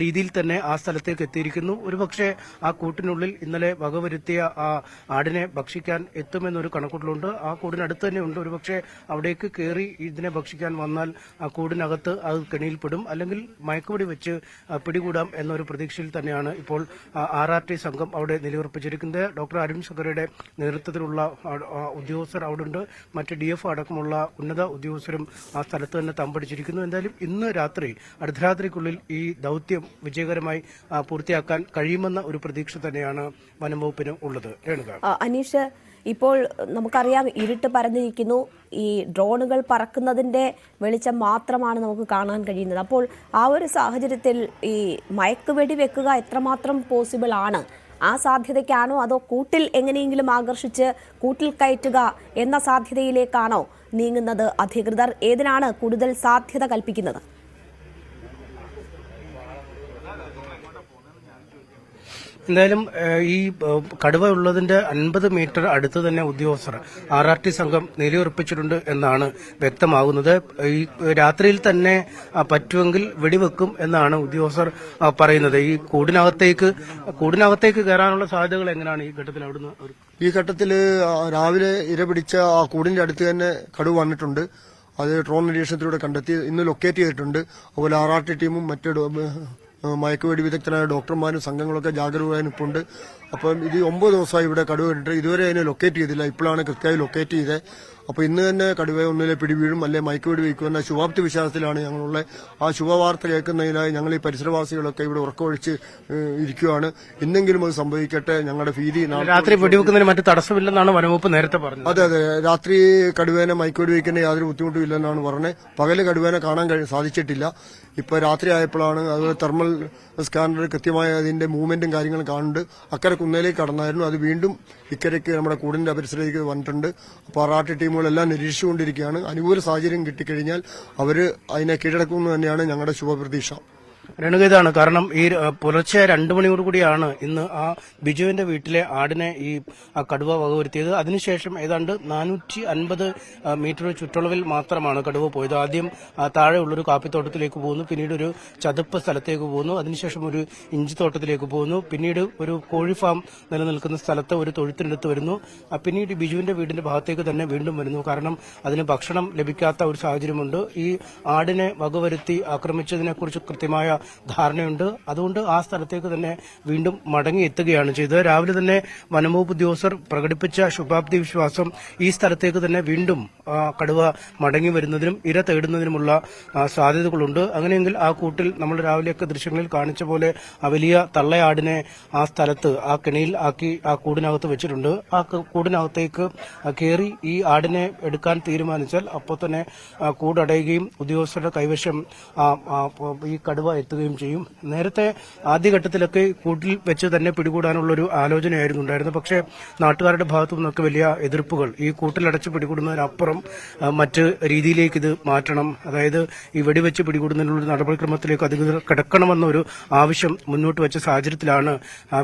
രീതിയിൽ തന്നെ ആ സ്ഥലത്തേക്ക് എത്തിയിരിക്കുന്നു. ഒരുപക്ഷെ ആ കൂട്ടിനുള്ളിൽ ഇന്നലെ വകവരുത്തിയ ആ ആടിനെ ഭക്ഷിക്കാൻ എത്തുമെന്നൊരു കണക്കൂട്ടലുണ്ട്. ആ കൂടിനടുത്ത് തന്നെ ഉണ്ട്. ഒരുപക്ഷെ അവിടേക്ക് കയറി ഇതിനെ ഭക്ഷിക്കാൻ വന്നാൽ ആ കൂടിനകത്ത് അത് കെണിയിൽപ്പെടും, അല്ലെങ്കിൽ മയക്കുവെടി വെച്ച് പിടികൂടാം എന്നൊരു പ്രതീക്ഷയിൽ തന്നെയാണ് ഇപ്പോൾ RRT സംഘം അവിടെ നിലയുറപ്പിച്ചിരിക്കുന്നത്. ഡോക്ടർ അരുൺ സഖറിയുടെ നേതൃത്വത്തിലുള്ള ഉദ്യോഗസ്ഥർ അവിടെ ഉണ്ട്. മറ്റ് DF അടക്കമുള്ള ഉന്നത ഉദ്യോഗസ്ഥരും ആ സ്ഥലത്ത് തന്നെ തമ്പടിച്ചിരിക്കുന്നു. എന്തായാലും ഇന്ന് രാത്രി, അർദ്ധരാത്രിക്കുള്ളിൽ ഈ ദൌത്യം വിജയകരമായി പൂർത്തിയാക്കാൻ കഴിയുമെന്ന ഒരു പ്രതീക്ഷ തന്നെയാണ് വനംവകുപ്പിന് ഉള്ളത്. അനീഷ്, ഇപ്പോൾ നമുക്കറിയാം ഇരുട്ട് പരന്നിരിക്കുന്നു, ഈ ഡ്രോണുകൾ പറക്കുന്നതിന്റെ വെളിച്ചം മാത്രമാണ് നമുക്ക് കാണാൻ കഴിയുന്നത്. അപ്പോൾ ആ ഒരു സാഹചര്യത്തിൽ ഈ മയക്കുവെടി വെക്കുക എത്രമാത്രം പോസിബിൾ ആണ്? ആ സാധ്യതയ്ക്കാണോ അതോ കൂട്ടിൽ എങ്ങനെയെങ്കിലും ആകർഷിച്ച് കൂട്ടിൽ കയറ്റുക എന്ന സാധ്യതയിലേക്കാണോ നീങ്ങുന്നത് അധികൃതർ? ഏതിനാണ് കൂടുതൽ സാധ്യത കൽപ്പിക്കുന്നത്? എന്തായാലും ഈ കടുവ ഉള്ളതിന്റെ 50 മീറ്റർ അടുത്ത് തന്നെ ഉദ്യോഗസ്ഥർ RRT സംഘം നിലയുറപ്പിച്ചിട്ടുണ്ട് എന്നാണ് വ്യക്തമാകുന്നത്. ഈ രാത്രിയിൽ തന്നെ പറ്റുമെങ്കിൽ വെടിവെക്കും എന്നാണ് ഉദ്യോഗസ്ഥർ പറയുന്നത്. ഈ കൂടിനകത്തേക്ക് കയറാനുള്ള സാധ്യതകൾ എങ്ങനെയാണ് ഈ ഘട്ടത്തിൽ അവിടുന്ന്? ഈ ഘട്ടത്തിൽ രാവിലെ ഇര പിടിച്ച ആ കൂടിന്റെ അടുത്ത് തന്നെ കടുവ വന്നിട്ടുണ്ട്. അത് ഡ്രോൺ നിരീക്ഷണത്തിലൂടെ കണ്ടെത്തി ഇന്ന് ലൊക്കേറ്റ് ചെയ്തിട്ടുണ്ട്. അതുപോലെ RRT ടീമും മറ്റു മയക്കുവെടി വിദഗ്ധരായ ഡോക്ടർമാരും സംഘങ്ങളൊക്കെ ജാഗരൂകരായി നിൽപ്പുണ്ട്. അപ്പം ഇത് 9 ദിവസമായി ഇവിടെ കടുവ കണ്ടിട്ട് ഇതുവരെ അതിനെ ലൊക്കേറ്റ് ചെയ്തില്ല. ഇപ്പോഴാണ് കൃത്യമായി ലൊക്കേറ്റ് ചെയ്തത്. അപ്പോൾ ഇന്ന് തന്നെ കടുവയെ ഒന്നിലെ പിടിവീഴും അല്ലെ മയക്കുവെടി വയ്ക്കുമെന്ന ശുഭാപ്തി വിശ്വാസത്തിലാണ് ഞങ്ങളുള്ള. ആ ശുഭവാർത്ത കേൾക്കുന്നതിനായി ഞങ്ങൾ ഈ പരിസരവാസികളൊക്കെ ഇവിടെ ഉറക്കമൊഴിച്ച് ഇരിക്കുകയാണ്. ഇന്നെങ്കിലും അത് സംഭവിക്കട്ടെ. ഞങ്ങളുടെ ഭീതി രാത്രി വെടിവെക്കുന്നതിന് മറ്റു തടസ്സമില്ലെന്നാണ് വനംവകുപ്പ് നേരത്തെ പറഞ്ഞത്. അതെ, രാത്രി കടുവേനെ മയക്കുവെടി വയ്ക്കുന്ന യാതൊരു ബുദ്ധിമുട്ടും ഇല്ലെന്നാണ് പറഞ്ഞത്. പകല് കടുവേനെ കാണാൻ സാധിച്ചിട്ടില്ല. ഇപ്പൊ രാത്രി ആയപ്പോഴാണ് അതുപോലെ തെർമൽ സ്കാനർ കൃത്യമായ അതിന്റെ മൂവ്മെന്റും കാര്യങ്ങളും കാണുന്നുണ്ട്. അക്കരെ കുന്നേലേക്ക് കടന്നായിരുന്നു, അത് വീണ്ടും ഇക്കരയ്ക്ക് നമ്മുടെ കൂടിന്റെ പരിസരത്തേക്ക് വന്നിട്ടുണ്ട്. അപ്പോൾ RRT ടീമുകളെല്ലാം നിരീക്ഷിച്ചുകൊണ്ടിരിക്കുകയാണ്. അനുകൂല സാഹചര്യം കിട്ടിക്കഴിഞ്ഞാൽ അവര് അതിനെ കീഴടക്കുമെന്ന് തന്നെയാണ് ഞങ്ങളുടെ ശുഭപ്രതീക്ഷ. രേണുകേതാണ്. കാരണം ഈ പുലർച്ചെ 2 മണിയോടുകൂടിയാണ് ഇന്ന് ആ ബിജുവിന്റെ വീട്ടിലെ ആടിനെ ഈ കടുവ വകവരുത്തിയത്. അതിനുശേഷം ഏതാണ്ട് 450 മീറ്റർ ചുറ്റളവിൽ മാത്രമാണ് കടുവ പോയത്. ആദ്യം താഴെയുള്ളൊരു കാപ്പിത്തോട്ടത്തിലേക്ക് പോകുന്നു, പിന്നീട് ഒരു ചതുപ്പ് സ്ഥലത്തേക്ക് പോകുന്നു, അതിനുശേഷം ഒരു ഇഞ്ചിത്തോട്ടത്തിലേക്ക് പോകുന്നു, പിന്നീട് ഒരു കോഴി ഫാം നിലനിൽക്കുന്ന സ്ഥലത്ത് ഒരു തൊഴുത്തിനടുത്ത് വരുന്നു, പിന്നീട് ബിജുവിന്റെ വീടിന്റെ ഭാഗത്തേക്ക് തന്നെ വീണ്ടും വരുന്നു. കാരണം അതിന് ഭക്ഷണം ലഭിക്കാത്ത ഒരു സാഹചര്യമുണ്ട്. ഈ ആടിനെ വകവരുത്തി ആക്രമിച്ചതിനെക്കുറിച്ച് കൃത്യമായ ധാരണയുണ്ട്. അതുകൊണ്ട് ആ സ്ഥലത്തേക്ക് തന്നെ വീണ്ടും മടങ്ങിയെത്തുകയാണ് ചെയ്തത്. രാവിലെ തന്നെ വനംവകുപ്പ് ഉദ്യോഗസ്ഥർ പ്രകടിപ്പിച്ച ശുഭാപ്തി വിശ്വാസം ഈ സ്ഥലത്തേക്ക് തന്നെ വീണ്ടും കടുവ മടങ്ങി വരുന്നതിനും ഇര തേടുന്നതിനുമുള്ള സാധ്യതകളുണ്ട്. അങ്ങനെയെങ്കിൽ ആ കൂട്ടിൽ നമ്മൾ രാവിലെയൊക്കെ ദൃശ്യങ്ങളിൽ കാണിച്ച പോലെ ആ വലിയ തള്ളയാടിനെ ആ സ്ഥലത്ത് ആ കെണിയിൽ ആക്കി ആ കൂടിനകത്ത് വെച്ചിട്ടുണ്ട്. ആ കൂടിനകത്തേക്ക് കയറി ഈ ആടിനെ എടുക്കാൻ തീരുമാനിച്ചാൽ അപ്പോൾ തന്നെ കൂടടയുകയും ഉദ്യോഗസ്ഥരുടെ കൈവശം ഈ കടുവ എത്തുകയും ചെയ്യും. നേരത്തെ ആദ്യഘട്ടത്തിലൊക്കെ കൂട്ടിൽ വെച്ച് തന്നെ പിടികൂടാനുള്ളൊരു ആലോചനയായിരുന്നു ഉണ്ടായിരുന്നത്. പക്ഷേ നാട്ടുകാരുടെ ഭാഗത്തു നിന്നൊക്കെ വലിയ എതിർപ്പുകൾ, ഈ കൂട്ടിലടച്ച് പിടികൂടുന്നതിനപ്പുറം മറ്റ് രീതിയിലേക്ക് ഇത് മാറ്റണം, അതായത് ഈ വെടിവെച്ച് പിടികൂടുന്നതിനുള്ള നടപടിക്രമത്തിലേക്ക് അധികൃതർ കിടക്കണമെന്നൊരു ആവശ്യം മുന്നോട്ട് വെച്ച സാഹചര്യത്തിലാണ്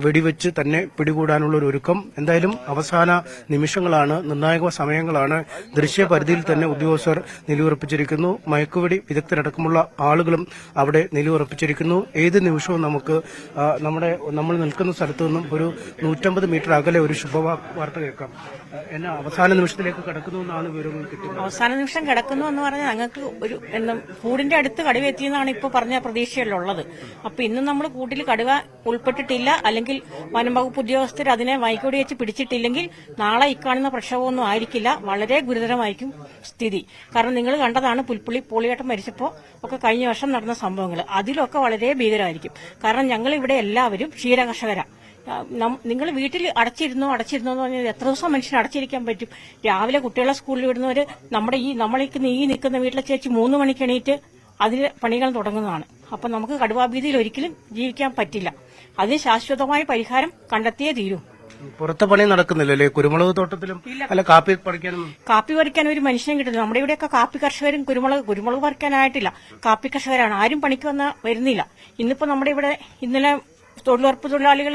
വെടിവെച്ച് തന്നെ പിടികൂടാനുള്ള ഒരു ഒരുക്കം. എന്തായാലും അവസാന നിമിഷങ്ങളാണ്, നിർണായക സമയങ്ങളാണ്. ദൃശ്യപരിധിയിൽ തന്നെ ഉദ്യോഗസ്ഥർ നിലയുറപ്പിച്ചിരിക്കുന്നു. മയക്കുവെടി വിദഗ്ധരടക്കമുള്ള ആളുകളും അവിടെ നിലയുറപ്പിച്ചിരിക്കുന്നു. ഏത് നിമിഷവും നമുക്ക് നമ്മൾ നിൽക്കുന്ന സ്ഥലത്തു നിന്നും ഒരു 150 മീറ്റർ അകലെ ഒരു ശുഭവാർത്ത കേൾക്കാം. എന്നെ അവസാന നിമിഷത്തിലേക്ക് കിടക്കുന്നു എന്നാണ് വിവരങ്ങൾ കിട്ടുന്നത്. അവസാന നിമിഷം കിടക്കുന്നു എന്ന് പറഞ്ഞാൽ ഞങ്ങൾക്ക് ഒരു കൂടിന്റെ അടുത്ത് കടുവ എത്തിയെന്നാണ് ഇപ്പോൾ പറഞ്ഞ പ്രതീക്ഷയിലുള്ളത്. അപ്പൊ ഇന്നും നമ്മൾ കൂട്ടിൽ കടുവ ഉൾപ്പെട്ടിട്ടില്ല, അല്ലെങ്കിൽ വനം വകുപ്പ് ഉദ്യോഗസ്ഥർ അതിനെ മയക്കുവെടി വെച്ച് പിടിച്ചിട്ടില്ലെങ്കിൽ നാളെ ഇക്കാണുന്ന പ്രക്ഷോഭമൊന്നും ആയിരിക്കില്ല, വളരെ ഗുരുതരമായിരിക്കും സ്ഥിതി. കാരണം നിങ്ങൾ കണ്ടതാണ് പുൽപ്പുള്ളി പോളിയേട്ടം മരിച്ചപ്പോൾ ഒക്കെ കഴിഞ്ഞ വർഷം നടന്ന സംഭവങ്ങൾ. അതിലൊക്കെ വളരെ ഭീകരമായിരിക്കും. കാരണം ഞങ്ങൾ ഇവിടെ എല്ലാവരും ക്ഷീരകർഷകരാണ്. നിങ്ങൾ വീട്ടിൽ അടച്ചിരുന്നോ എന്ന് പറഞ്ഞാൽ എത്ര ദിവസം മനുഷ്യന് അടച്ചിരിക്കാൻ പറ്റും? രാവിലെ കുട്ടികളെ സ്കൂളിൽ വിടുന്നവര് നമ്മളിക്കുന്ന ഈ നിൽക്കുന്ന വീട്ടിലെ ചേച്ചി 3 മണിക്ക് എണീറ്റ് അതിന് പണികൾ തുടങ്ങുന്നതാണ്. അപ്പൊ നമുക്ക് കടുവാഭീതിയിൽ ഒരിക്കലും ജീവിക്കാൻ പറ്റില്ല. അതിന് ശാശ്വതമായ പരിഹാരം കണ്ടെത്തിയേ തീരൂ. പുറത്തെ പണി നടക്കുന്നില്ലല്ലേ? കുരുമുളക് തോട്ടത്തിലും അല്ല കാപ്പി പറിക്കാൻ ഒരു മനുഷ്യനെ കിട്ടുന്നില്ല. നമ്മുടെ ഇവിടെയൊക്കെ കാപ്പി കർഷകരും കുരുമുളക് പറിക്കാനായിട്ടില്ല, കാപ്പി കർഷകരാണ്. ആരും പണിക്ക് വരുന്നില്ല. ഇന്നിപ്പോ നമ്മുടെ ഇവിടെ ഇന്നലെ തൊഴിലുറപ്പ് തൊഴിലാളികൾ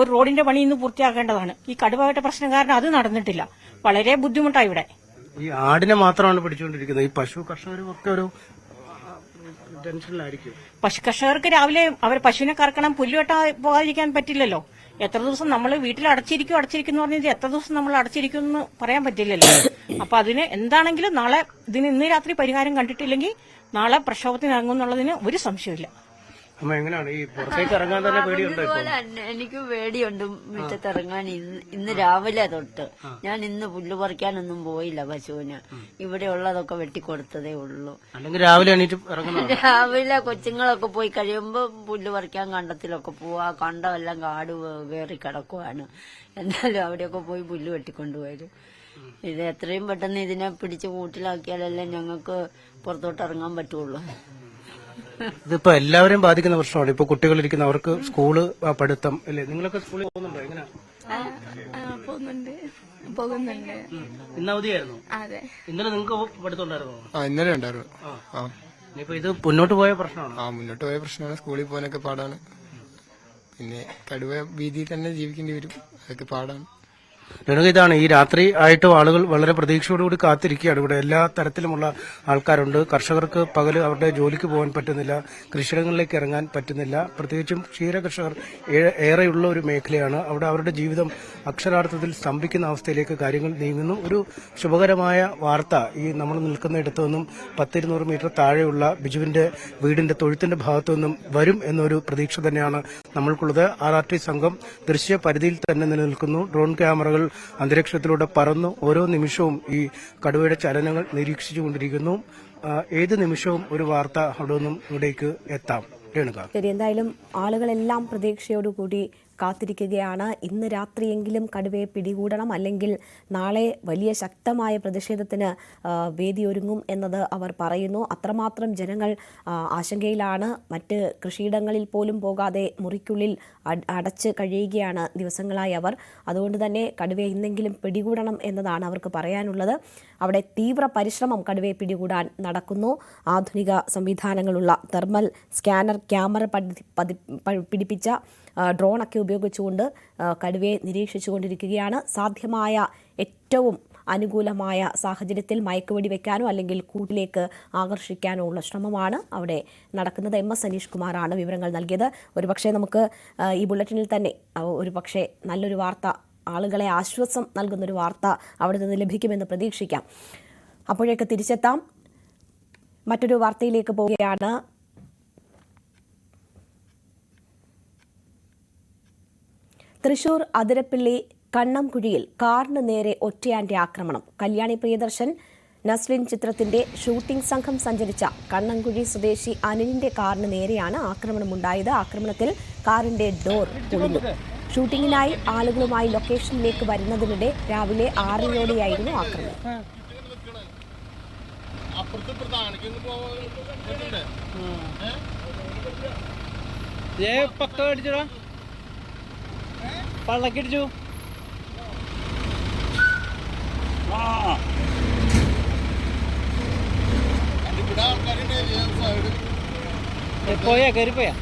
ഒരു റോഡിന്റെ പണി ഇന്ന് പൂർത്തിയാക്കേണ്ടതാണ്. ഈ കടുവയുടെ പ്രശ്നം കാരണം അത് നടന്നിട്ടില്ല. വളരെ ബുദ്ധിമുട്ടാണ് ഇവിടെ. ഈ ആടിനെ മാത്രമാണ് പിടിച്ചുകൊണ്ടിരിക്കുന്നത്. ഈ പശു കർഷകരൊക്കെ ഒരു ടെൻഷനിലായിരിക്കും. പശു കർഷകർക്ക് രാവിലെ അവർ പശുവിനെ കറക്കണം, പുല്ലുവെട്ടാ പോകാതിരിക്കാൻ പറ്റില്ലല്ലോ. എത്ര ദിവസം നമ്മൾ വീട്ടിൽ അടച്ചിരിക്കുന്നു പറഞ്ഞത് എത്ര ദിവസം നമ്മൾ അടച്ചിരിക്കും എന്ന് പറയാൻ പറ്റില്ലല്ലോ. അപ്പൊ അതിന് എന്താണെങ്കിലും നാളെ ഇന്ന് രാത്രി പരിഹാരം കണ്ടിട്ടില്ലെങ്കിൽ നാളെ പ്രക്ഷോഭത്തിന് ഇറങ്ങുമെന്നുള്ളതിന് ഒരു സംശയമില്ല. അമ്മ എങ്ങനെയാണ് ഈ പുറത്തേക്ക് ഇറങ്ങാൻ തന്നെ പേടിയുണ്ടോ ഇപ്പൊ? എനിക്ക് പേടിയുണ്ട് മുറ്റത്തിറങ്ങാൻ. ഇന്ന് രാവിലെ തൊട്ട് ഞാൻ ഇന്ന് പുല്ല് പറിക്കാനൊന്നും പോയില്ല പശുവിന്. ഇവിടെ ഉള്ളതൊക്കെ വെട്ടിക്കൊടുത്തതേ ഉള്ളൂ. അല്ലെങ്കിൽ രാവിലെ എണീറ്റ് ഇറങ്ങുന്നു. രാവിലെ കൊച്ചുങ്ങളൊക്കെ പോയി കഴിയുമ്പോ പുല്ല് പറിക്കാൻ കണ്ടത്തിലൊക്കെ പോവാ. കണ്ടമെല്ലാം കാട് കയറി കിടക്കുവാണ്. എന്നാലും അവിടെയൊക്കെ പോയി പുല്ല് വെട്ടിക്കൊണ്ടുവരും. ഇത് എത്രയും പെട്ടെന്ന് ഇതിനെ പിടിച്ച് കൂട്ടിലാക്കിയാലല്ലേ ഞങ്ങൾക്ക് പുറത്തോട്ട് ഇറങ്ങാൻ പറ്റുള്ളൂ. ഇതിപ്പോ എല്ലാവരെയും ബാധിക്കുന്ന പ്രശ്നമാണ്. ഇപ്പൊ കുട്ടികളിരിക്കുന്ന അവർക്ക് സ്കൂള് പഠിത്തം അല്ലേ? നിങ്ങളൊക്കെ സ്കൂളിൽ പോകുന്നുണ്ടോ? എങ്ങനെയാ? പോകുന്നുണ്ട്. ഇന്ന് അവധിയായിരുന്നു. അതെ. ഇന്നലെ നിങ്ങൾക്ക് പഠിത്തം ഉണ്ടായിരുന്നോ? ഇന്നലെ ഉണ്ടായിരുന്നു. ഇനിയിപ്പോ ഇത് മുന്നോട്ട് പോയ പ്രശ്നമാണ്. മുന്നോട്ട് പോയ പ്രശ്നമാണ്. സ്കൂളിൽ പോകാനൊക്കെ പാടാണ്. പിന്നെ കടുവ വീതിയിൽ തന്നെ ജീവിക്കേണ്ടി വരും. അതൊക്കെ പാടാണ്. ഇതാണ് ഈ രാത്രി ആയിട്ടും ആളുകൾ വളരെ പ്രതീക്ഷയോടുകൂടി കാത്തിരിക്കുകയാണ്. ഇവിടെ എല്ലാ തരത്തിലുമുള്ള ആൾക്കാരുണ്ട്. കർഷകർക്ക് പകല് അവരുടെ ജോലിക്ക് പോകാൻ പറ്റുന്നില്ല, കൃഷിയിടങ്ങളിലേക്ക് ഇറങ്ങാൻ പറ്റുന്നില്ല. പ്രത്യേകിച്ചും ക്ഷീര കർഷകർ ഏറെയുള്ള ഒരു മേഖലയാണ്. അവിടെ അവരുടെ ജീവിതം അക്ഷരാർത്ഥത്തിൽ സ്തംഭിക്കുന്ന അവസ്ഥയിലേക്ക് കാര്യങ്ങൾ നീങ്ങുന്നു. ഒരു ശുഭകരമായ വാർത്ത ഈ നമ്മൾ നിൽക്കുന്നിടത്തു നിന്നും 10-200 മീറ്റർ താഴെയുള്ള ബിജുവിന്റെ വീടിന്റെ തൊഴുത്തിന്റെ ഭാഗത്തു നിന്നും വരും എന്നൊരു പ്രതീക്ഷ തന്നെയാണ് നമ്മൾക്കുള്ളത്. RRT സംഘം ദൃശ്യ പരിധിയിൽ തന്നെ നിലനിൽക്കുന്നു. ഡ്രോൺ ക്യാമറകൾ അന്തരീക്ഷത്തിലൂടെ പറന്നു ഓരോ നിമിഷവും ഈ കടുവയുടെ ചലനങ്ങൾ നിരീക്ഷിച്ചുകൊണ്ടിരിക്കുന്നു. ഏത് നിമിഷവും ഒരു വാർത്ത അവിടെ നിന്നും ഇവിടേക്ക് എത്താം. ശരി, എന്തായാലും ആളുകളെല്ലാം പ്രതീക്ഷയോടുകൂടി കാത്തിരിക്കുകയാണ്. ഇന്ന് രാത്രിയെങ്കിലും കടുവയെ പിടികൂടണം, അല്ലെങ്കിൽ നാളെ വലിയ ശക്തമായ പ്രതിഷേധത്തിന് വേദിയൊരുങ്ങും എന്നത് അവർ പറയുന്നു. അത്രമാത്രം ജനങ്ങൾ ആശങ്കയിലാണ്. മറ്റ് കൃഷിയിടങ്ങളിൽ പോലും പോകാതെ മുറിക്കുള്ളിൽ അടച്ച് കഴിയുകയാണ് ദിവസങ്ങളായി അവർ. അതുകൊണ്ട് തന്നെ കടുവയെ ഇന്നെങ്കിലും പിടികൂടണം എന്നതാണ് അവർക്ക് പറയാനുള്ളത്. അവിടെ തീവ്ര പരിശ്രമം കടുവയെ പിടികൂടാൻ നടക്കുന്നു. ആധുനിക സംവിധാനങ്ങളുള്ള തെർമൽ സ്കാനർ, ക്യാമറ പിടിപ്പിച്ച ഡ്രോണൊക്കെ ഉപയോഗിച്ചുകൊണ്ട് കടുവയെ നിരീക്ഷിച്ചുകൊണ്ടിരിക്കുകയാണ്. സാധ്യമായ ഏറ്റവും അനുകൂലമായ സാഹചര്യത്തിൽ മയക്കുവെടി വെക്കാനോ അല്ലെങ്കിൽ കൂട്ടിലേക്ക് ആകർഷിക്കാനോ ഉള്ള ശ്രമമാണ് അവിടെ നടക്കുന്നത്. MS അനീഷ് കുമാറാണ് വിവരങ്ങൾ നൽകിയത്. ഒരുപക്ഷെ നമുക്ക് ഈ ബുള്ളറ്റിനിൽ തന്നെ ഒരുപക്ഷെ നല്ലൊരു വാർത്ത, ആളുകളെ ആശ്വാസം നൽകുന്നൊരു വാർത്ത അവിടെ നിന്ന് ലഭിക്കുമെന്ന് പ്രതീക്ഷിക്കാം. അപ്പോഴേക്ക് തിരിച്ചെത്താം. മറ്റൊരു വാർത്തയിലേക്ക് പോവുകയാണ്. തൃശൂർ അതിരപ്പിള്ളി കണ്ണംകുഴിയിൽ കാറിന് നേരെ ഒറ്റയാന്റെ ആക്രമണം. കല്യാണി പ്രിയദർശൻ നസ്ലിൻ ചിത്രത്തിന്റെ ഷൂട്ടിംഗ് സംഘം സഞ്ചരിച്ച കണ്ണംകുഴി സ്വദേശി അനിലിന്റെ കാറിന് നേരെയാണ് ആക്രമണമുണ്ടായത്. ആക്രമണത്തിൽ കാറിന്റെ ഡോർ പൊളിഞ്ഞു. ഷൂട്ടിങ്ങിനായി ആളുകളുമായി ലൊക്കേഷനിലേക്ക് വരുന്നതിനിടെ രാവിലെ 6:00 ആക്രമണം. പള്ളക്കടിച്ചു. പോയാ കയറിപ്പോയാ.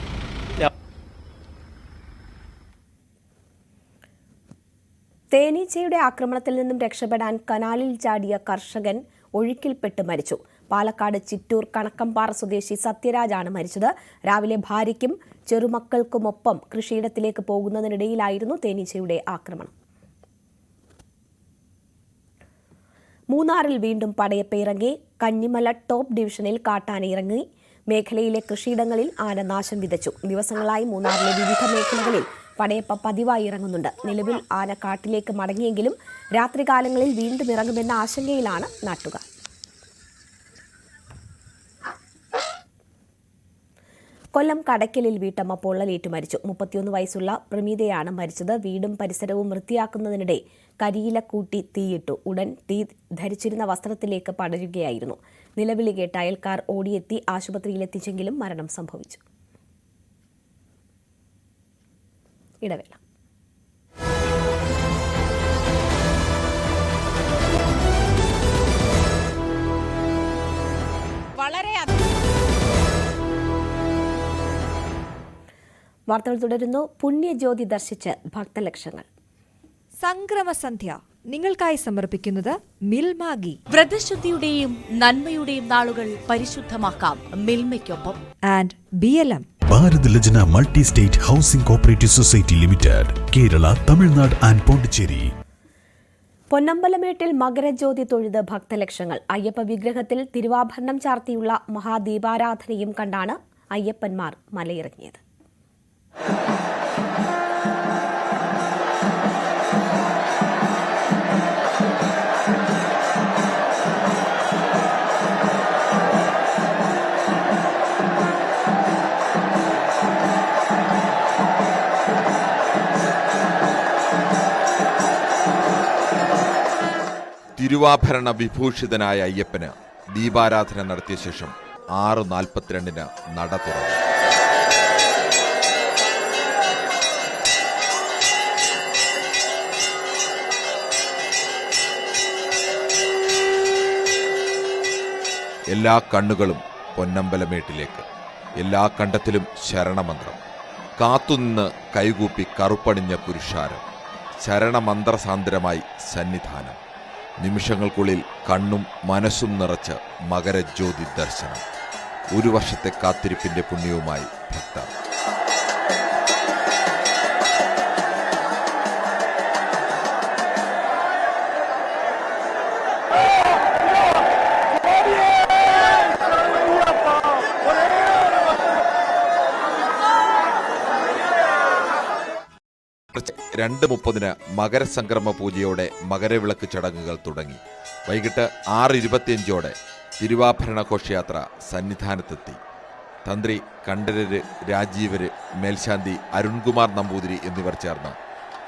തേനീച്ചയുടെ ആക്രമണത്തിൽ നിന്നും രക്ഷപ്പെടാൻ കനാലിൽ ചാടിയ കർഷകൻ ഒഴുക്കിൽപ്പെട്ട് മരിച്ചു. പാലക്കാട് ചിറ്റൂർ കണക്കമ്പാറ സ്വദേശി സത്യരാജാണ് മരിച്ചത്. രാവിലെ ഭാര്യയ്ക്കും ചെറുമക്കൾക്കുമൊപ്പം കൃഷിയിടത്തിലേക്ക് പോകുന്നതിനിടയിലായിരുന്നു തേനീച്ചയുടെ ആക്രമണം. മൂന്നാറിൽ വീണ്ടും പടയപ്പ ഇറങ്ങി. കന്നിമല ടോപ്പ് ഡിവിഷനിൽ കാട്ടാന ഇറങ്ങി. മേഖലയിലെ കൃഷിയിടങ്ങളിൽ ആന നാശം വിതച്ചു. ദിവസങ്ങളായി മൂന്നാറിലെ വിവിധ മേഖലകളിൽ പടയപ്പ പതിവായി ഇറങ്ങുന്നുണ്ട്. നിലവിൽ ആന കാട്ടിലേക്ക് മടങ്ങിയെങ്കിലും രാത്രികാലങ്ങളിൽ വീണ്ടും ഇറങ്ങുമെന്ന ആശങ്കയിലാണ് നാട്ടുകാർ. കൊല്ലം കടയ്ക്കലിൽ വീട്ടമ്മ പൊള്ളലേറ്റു മരിച്ചു. 31 വയസ്സുള്ള പ്രമീതയാണ് മരിച്ചത്. വീടും പരിസരവും വൃത്തിയാക്കുന്നതിനിടെ കരിയില കൂട്ടി തീയിട്ടു. ഉടൻ തീ ധരിച്ചിരുന്ന വസ്ത്രത്തിലേക്ക് പടരുകയായിരുന്നു. നിലവിളി കേട്ട അയൽക്കാർ ഓടിയെത്തി ആശുപത്രിയിലെത്തിച്ചെങ്കിലും മരണം സംഭവിച്ചു. ഇടവേള. വാർത്തകൾ തുടരുന്നു. പുണ്യജ്യോതി ദർശിച്ച് ഭക്തലക്ഷങ്ങൾ. സംക്രമസന്ധ്യ നിങ്ങൾക്കായി സമർപ്പിക്കുന്നത് മിൽമാഗി. വ്രതശുദ്ധിയുടെയും നന്മയുടെയും നാളുകൾ പരിശുദ്ധമാക്കാം മിൽമയ്ക്കൊപ്പം. And BLM. Bharat Lajna multi state housing cooperative society limited, Kerala, Tamil Nadu and Pondicherry. പൊന്നമ്പലമേട്ടിൽ മകരജ്യോതി തൊഴുത് ഭക്തലക്ഷങ്ങൾ. അയ്യപ്പ വിഗ്രഹത്തിൽ തിരുവാഭരണം ചാർത്തിയുള്ള മഹാദീപാരാധനയും കണ്ടാണ് അയ്യപ്പന്മാർ മലയിറങ്ങിയത്. തിരുവാഭരണ വിഭൂഷിതനായ അയ്യപ്പന് ദീപാരാധന നടത്തിയ ശേഷം 6:42 നട തുറന്നു. എല്ലാ കണ്ണുകളും പൊന്നമ്പലമേട്ടിലേക്ക്, എല്ലാ കണ്ടത്തിലും ശരണമന്ത്രം. കാത്തുനിന്ന് കൈകൂപ്പി കറുപ്പണിഞ്ഞ പുരുഷാരം, ശരണമന്ത്രസാന്ദ്രമായി സന്നിധാനം. നിമിഷങ്ങൾക്കുള്ളിൽ കണ്ണും മനസ്സും നിറച്ച് മകരജ്യോതി ദർശനം. ഒരു വർഷത്തെ കാത്തിരിപ്പിന്റെ പുണ്യവുമായി ഭക്തർ. പുലർച്ചെ 2:30 മകരസംക്രമ പൂജയോടെ മകരവിളക്ക് ചടങ്ങുകൾ തുടങ്ങി. വൈകിട്ട് 6:25 തിരുവാഭരണ ഘോഷയാത്ര സന്നിധാനത്തെത്തി. തന്ത്രി കണ്ഠരര്, രാജീവര്, മേൽശാന്തി അരുൺകുമാർ നമ്പൂതിരി എന്നിവർ ചേർന്ന്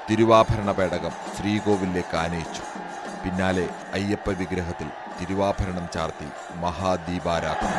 തിരുവാഭരണ പേടകം ശ്രീകോവിലേക്ക് ആനയിച്ചു. പിന്നാലെ അയ്യപ്പ വിഗ്രഹത്തിൽ തിരുവാഭരണം ചാർത്തി മഹാദീപാരാധന.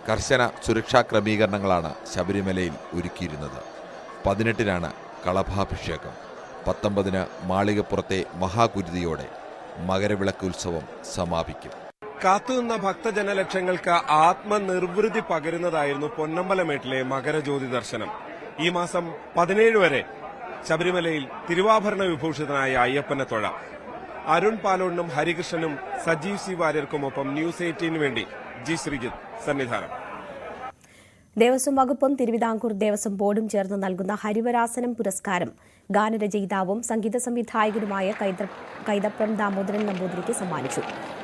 കർശന സുരക്ഷാ ക്രമീകരണങ്ങളാണ് ശബരിമലയിൽ ഒരുക്കിയിരുന്നത്. 18-നാണ് കളഭാഭിഷേകം. 19-ന് മാളികപ്പുറത്തെ മഹാകുരുതിയോടെ മകരവിളക്ക് ഉത്സവം സമാപിക്കും. കാത്തുനിന്ന ഭക്തജനലക്ഷങ്ങൾക്ക് ആത്മനിർവൃതി പകരുന്നതായിരുന്നു പൊന്നമ്പലമേട്ടിലെ മകരജ്യോതി ദർശനം. ഈ മാസം 17 വരെ ശബരിമലയിൽ തിരുവാഭരണ വിഭൂഷിതനായ അയ്യപ്പനെ തൊഴാം. അരുൺ പാലോണിനും ഹരികൃഷ്ണനും സജീവ് സി വാര്യർക്കുമൊപ്പം ന്യൂസ് 18 വേണ്ടി ജി ശ്രീജിത്ത്, സന്നിധാനം. ദേവസ്വം വകുപ്പും തിരുവിതാംകൂർ ദേവസ്വം ബോർഡും ചേർന്ന് നൽകുന്ന ഹരിവരാസനം പുരസ്കാരം ഗാനരചയിതാവും സംഗീത സംവിധായകനുമായ കൈതപ്രം ദാമോദരൻ നമ്പൂതിരിക്ക് സമ്മാനിച്ചു.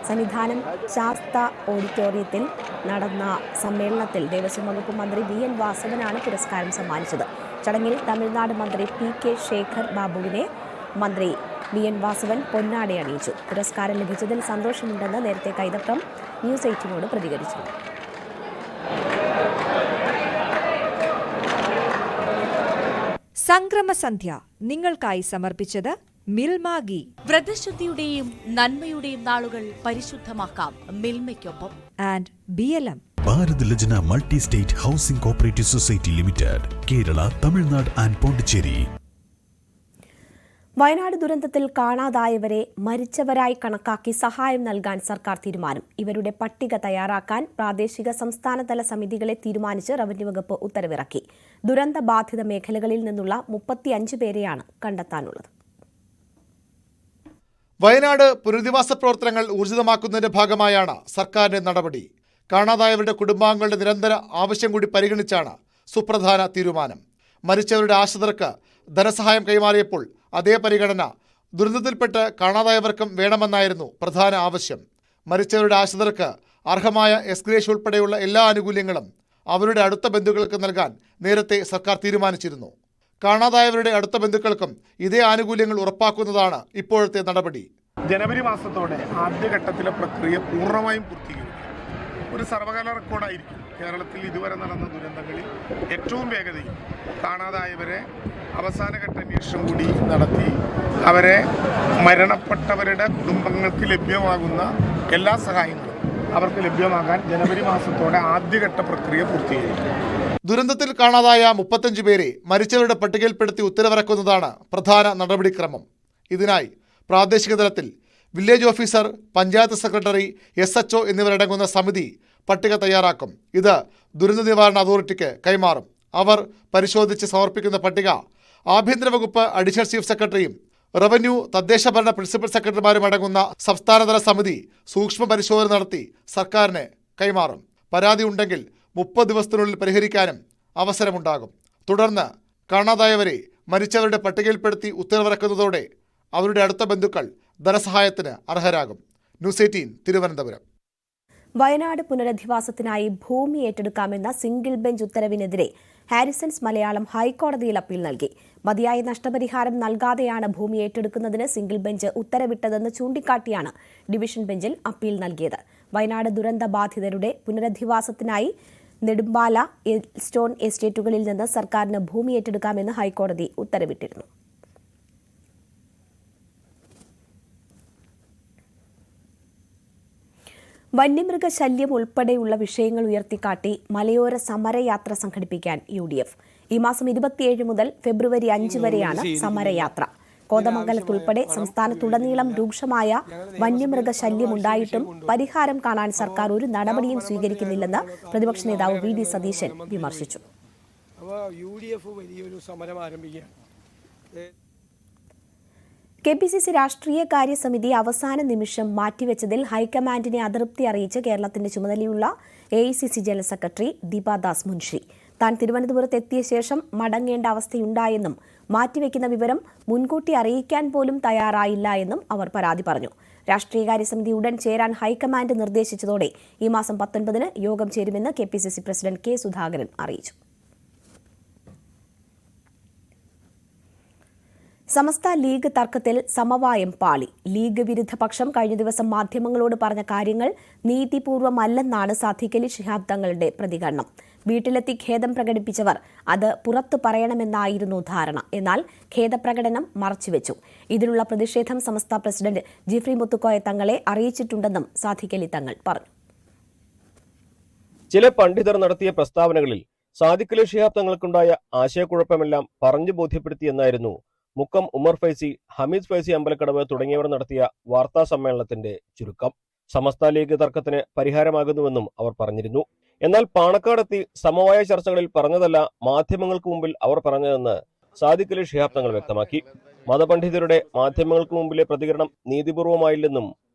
സന്നിധാനം ശാസ്ത ഓഡിറ്റോറിയത്തിൽ നടന്ന സമ്മേളനത്തിൽ ദേവസ്വം വകുപ്പ് മന്ത്രി VN വാസവനാണ് പുരസ്കാരം സമ്മാനിച്ചത്. ചടങ്ങിൽ തമിഴ്നാട് മന്ത്രി PK ശേഖർ ബാബുവിനെ മന്ത്രി VN വാസവൻ പൊന്നാട അണിയിച്ചു. പുരസ്കാരം ലഭിച്ചതിൽ സന്തോഷമുണ്ടെന്ന് നേരത്തെ കൈതപ്രം ന്യൂസ് 18 പ്രതികരിച്ചു. സംക്രമസന്ധ്യ നിങ്ങൾക്കായി സമർപ്പിച്ചത് മിൽമാഗി. വ്രതശുദ്ധിയുടെയും നന്മയുടെയും നാളുകൾ പരിശുദ്ധമാക്കാം മിൽമയ്ക്കൊപ്പം. And BLM. Bharat Lajna multi state housing cooperative society limited, Kerala, Tamil Nadu and Pondicherry. Wayanad ദുരന്തത്തിൽ കാണാതായവരെ മരിച്ചവരായി കണക്കാക്കി സഹായം നൽകാൻ സർക്കാർ തീരുമാനം. ഇവരുടെ പട്ടിക തയ്യാറാക്കാൻ പ്രാദേശിക സംസ്ഥാനതല സമിതികളെ തീരുമാനിച്ച് റവന്യൂ വകുപ്പ് ഉത്തരവിറക്കി. ദുരന്ത ബാധിത മേഖലകളിൽ നിന്നുള്ള 35 പേരെയാണ് കണ്ടെത്താനുള്ളത്. വയനാട് പുനരധിവാസ പ്രവർത്തനങ്ങൾ ഊർജിതമാക്കുന്നതിന്റെ ഭാഗമായാണ് സർക്കാരിന്റെ നടപടി. കാണാതായവരുടെ കുടുംബാംഗങ്ങളുടെ നിരന്തര ആവശ്യം കൂടി പരിഗണിച്ചാണ് സുപ്രധാന തീരുമാനം. മരിച്ചവരുടെ ആശ്രിതർക്ക് ധനസഹായം കൈമാറിയപ്പോൾ അതേ പരിഗണന ദുരന്തത്തിൽപ്പെട്ട് കാണാതായവർക്കും വേണമെന്നായിരുന്നു പ്രധാന ആവശ്യം. മരിച്ചവരുടെ ആശ്രിതർക്ക് അർഹമായ എക്സ്ഗ്രേഷ്യ ഉൾപ്പെടെയുള്ള എല്ലാ ആനുകൂല്യങ്ങളും അവരുടെ അടുത്ത ബന്ധുക്കൾക്ക് നൽകാൻ നേരത്തെ സർക്കാർ തീരുമാനിച്ചിരുന്നു. കാണാതായവരുടെ അടുത്ത ബന്ധുക്കൾക്കും ഇതേ ആനുകൂല്യങ്ങൾ ഉറപ്പാക്കുന്നതാണ് ഇപ്പോഴത്തെ നടപടി. ജനുവരി മാസത്തോടെ ആദ്യഘട്ടത്തിലെ പ്രക്രിയ പൂർണ്ണമായും പൂർത്തീകരിക്കും. ഒരു സർവകാല റെക്കോർഡായിരിക്കും. കേരളത്തിൽ ഇതുവരെ നടന്ന ദുരന്തങ്ങളിൽ ഏറ്റവും വേഗതയിൽ കാണാതായവരെ അവസാനഘട്ട അന്വേഷണം കൂടി നടത്തി അവരെ മരണപ്പെട്ടവരുടെ കുടുംബങ്ങൾക്ക് ലഭ്യമാകുന്ന എല്ലാ സഹായങ്ങളും അവർക്ക് ലഭ്യമാകാൻ ജനുവരി മാസത്തോടെ ആദ്യഘട്ട പ്രക്രിയ പൂർത്തീകരിക്കും. ദുരന്തത്തിൽ കാണാതായ 35 പേരെ മരിച്ചവരുടെ പട്ടികയിൽപ്പെടുത്തി ഉത്തരവിറക്കുന്നതാണ് പ്രധാന നടപടിക്രമം. ഇതിനായി പ്രാദേശിക തലത്തിൽ village officer, panchayat secretary, SHO എന്നിവരടങ്ങുന്ന സമിതി പട്ടിക തയ്യാറാക്കും. ഇത് ദുരന്ത നിവാരണ അതോറിറ്റിക്ക് കൈമാറും. അവർ പരിശോധിച്ച് സമർപ്പിക്കുന്ന പട്ടിക ആഭ്യന്തര വകുപ്പ് അഡീഷണൽ ചീഫ് സെക്രട്ടറിയും റവന്യൂ, തദ്ദേശ ഭരണ പ്രിൻസിപ്പൽ സെക്രട്ടറിമാരും അടങ്ങുന്ന സംസ്ഥാനതല സമിതി സൂക്ഷ്മ പരിശോധന നടത്തി സർക്കാരിന് കൈമാറും. പരാതി ഉണ്ടെങ്കിൽ 30 ദിവസത്തിനുള്ളിൽ പരിഹരിക്കാനും അവസരമുണ്ടാകും. തുടർന്ന് കാണാതായവരെ മരിച്ചവരുടെ പട്ടികയിൽപ്പെടുത്തി ഉത്തരവിറക്കുന്നതോടെ അവരുടെ അടുത്ത ബന്ധുക്കൾ ധനസഹായത്തിന് അർഹരാകും. ന്യൂസ് 18 തിരുവനന്തപുരം. വയനാട് പുനരധിവാസത്തിനായി ഭൂമി ഏറ്റെടുക്കാമെന്ന സിംഗിൾ ബെഞ്ച് ഉത്തരവിനെതിരെ ഹാരിസൺസ് മലയാളം ഹൈക്കോടതിയിൽ അപ്പീൽ നൽകി. മതിയായ നഷ്ടപരിഹാരം നൽകാതെയാണ് ഭൂമി ഏറ്റെടുക്കുന്നതിന് സിംഗിൾ ബെഞ്ച് ഉത്തരവിട്ടതെന്ന് ചൂണ്ടിക്കാട്ടിയാണ് ഡിവിഷൻ ബെഞ്ചിൽ അപ്പീൽ നൽകിയത്. വയനാട് ദുരന്ത ബാധിതരുടെ പുനരധിവാസത്തിനായി നെടുമ്പാല, എൽസ്റ്റോൺ എസ്റ്റേറ്റുകളിൽ നിന്ന് സർക്കാരിന് ഭൂമി ഏറ്റെടുക്കാമെന്ന് ഹൈക്കോടതി ഉത്തരവിട്ടിരുന്നു. വന്യമൃഗശല്യം ഉൾപ്പെടെയുള്ള വിഷയങ്ങൾ ഉയർത്തിക്കാട്ടി മലയോര സമരയാത്ര സംഘടിപ്പിക്കാൻ UDF. ഈ മാസം 27 മുതൽ ഫെബ്രുവരി 5 വരെയാണ് സമരയാത്ര. കോതമംഗലത്തുൾപ്പെടെ സംസ്ഥാനത്തുടനീളം രൂക്ഷമായ വന്യമൃഗശല്യമുണ്ടായിട്ടും പരിഹാരം കാണാൻ സർക്കാർ ഒരു നടപടിയും സ്വീകരിക്കുന്നില്ലെന്ന് പ്രതിപക്ഷ നേതാവ് VD സതീശൻ വിമർശിച്ചു. KPCC രാഷ്ട്രീയകാര്യ സമിതി അവസാന നിമിഷം മാറ്റിവെച്ചതിൽ ഹൈക്കമാൻഡിനെ അതൃപ്തി അറിയിച്ച് കേരളത്തിന്റെ ചുമതലയുള്ള AICC general secretary Deepa Das Munshi. താൻ തിരുവനന്തപുരത്ത് എത്തിയ ശേഷം മടങ്ങേണ്ട അവസ്ഥയുണ്ടായെന്നും മാറ്റിവെക്കുന്ന വിവരം മുൻകൂട്ടി അറിയിക്കാൻ പോലും തയ്യാറായില്ല എന്നും അവർ പരാതി പറഞ്ഞു. രാഷ്ട്രീയകാര്യ സമിതി ഉടൻ ചേരാൻ ഹൈക്കമാൻഡ് നിർദ്ദേശിച്ചതോടെ ഈ മാസം 19-ന് യോഗം ചേരുമെന്ന് KPCC പ്രസിഡന്റ് K. സുധാകരൻ അറിയിച്ചു. സമസ്ത ലീഗ് തർക്കത്തിൽ സമവായം പാളി. ലീഗ് വിരുദ്ധ പക്ഷം കഴിഞ്ഞ ദിവസം മാധ്യമങ്ങളോട് പറഞ്ഞ കാര്യങ്ങൾ നീതിപൂർവമല്ലെന്നാണ് സാദിഖലി ശിഹാബ് തങ്ങളുടെ പ്രതികരണം. വീട്ടിലെത്തി ഖേദം പ്രകടിപ്പിച്ചവർ അത് പുറത്തു പറയണമെന്നായിരുന്നു ധാരണ. എന്നാൽ ഖേദപ്രകടനം മറച്ചുവെച്ചു. ഇതിനുള്ള പ്രതിഷേധം സമസ്ത പ്രസിഡന്റ് ജിഫ്രി മുത്തുക്കോയ തങ്ങളെ അറിയിച്ചിട്ടുണ്ടെന്നും സാദിഖലി തങ്ങൾ പറഞ്ഞു. ചില പണ്ഡിതർ നടത്തിയ പ്രസ്താവനകളിൽ സാദിഖലി ശിഹാബ് തങ്ങൾക്കുണ്ടായ ആശയക്കുഴപ്പമെല്ലാം പറഞ്ഞു ബോധ്യപ്പെടുത്തിയെന്നായിരുന്നു മുക്കം ഉമർ ഫൈസി, ഹമീദ് ഫൈസി അമ്പലക്കടവ് തുടങ്ങിയവർ നടത്തിയ വാർത്താ സമ്മേളനത്തിന്റെ ചുരുക്കം. സമസ്ത ലീഗ് തർക്കത്തിന് പരിഹാരമാകുന്നുവെന്നും അവർ പറഞ്ഞിരുന്നു. എന്നാൽ പാണക്കാടെത്തി സമവായ ചർച്ചകളിൽ പറഞ്ഞതല്ല മാധ്യമങ്ങൾക്ക് മുമ്പിൽ അവർ പറഞ്ഞതെന്ന് സാദിഖലി ശിഹാബ് തങ്ങൾ വ്യക്തമാക്കി. മതപണ്ഡിതരുടെ മാധ്യമങ്ങൾക്ക് മുമ്പിലെ പ്രതികരണം നീതിപൂർവമായില്ലെന്നും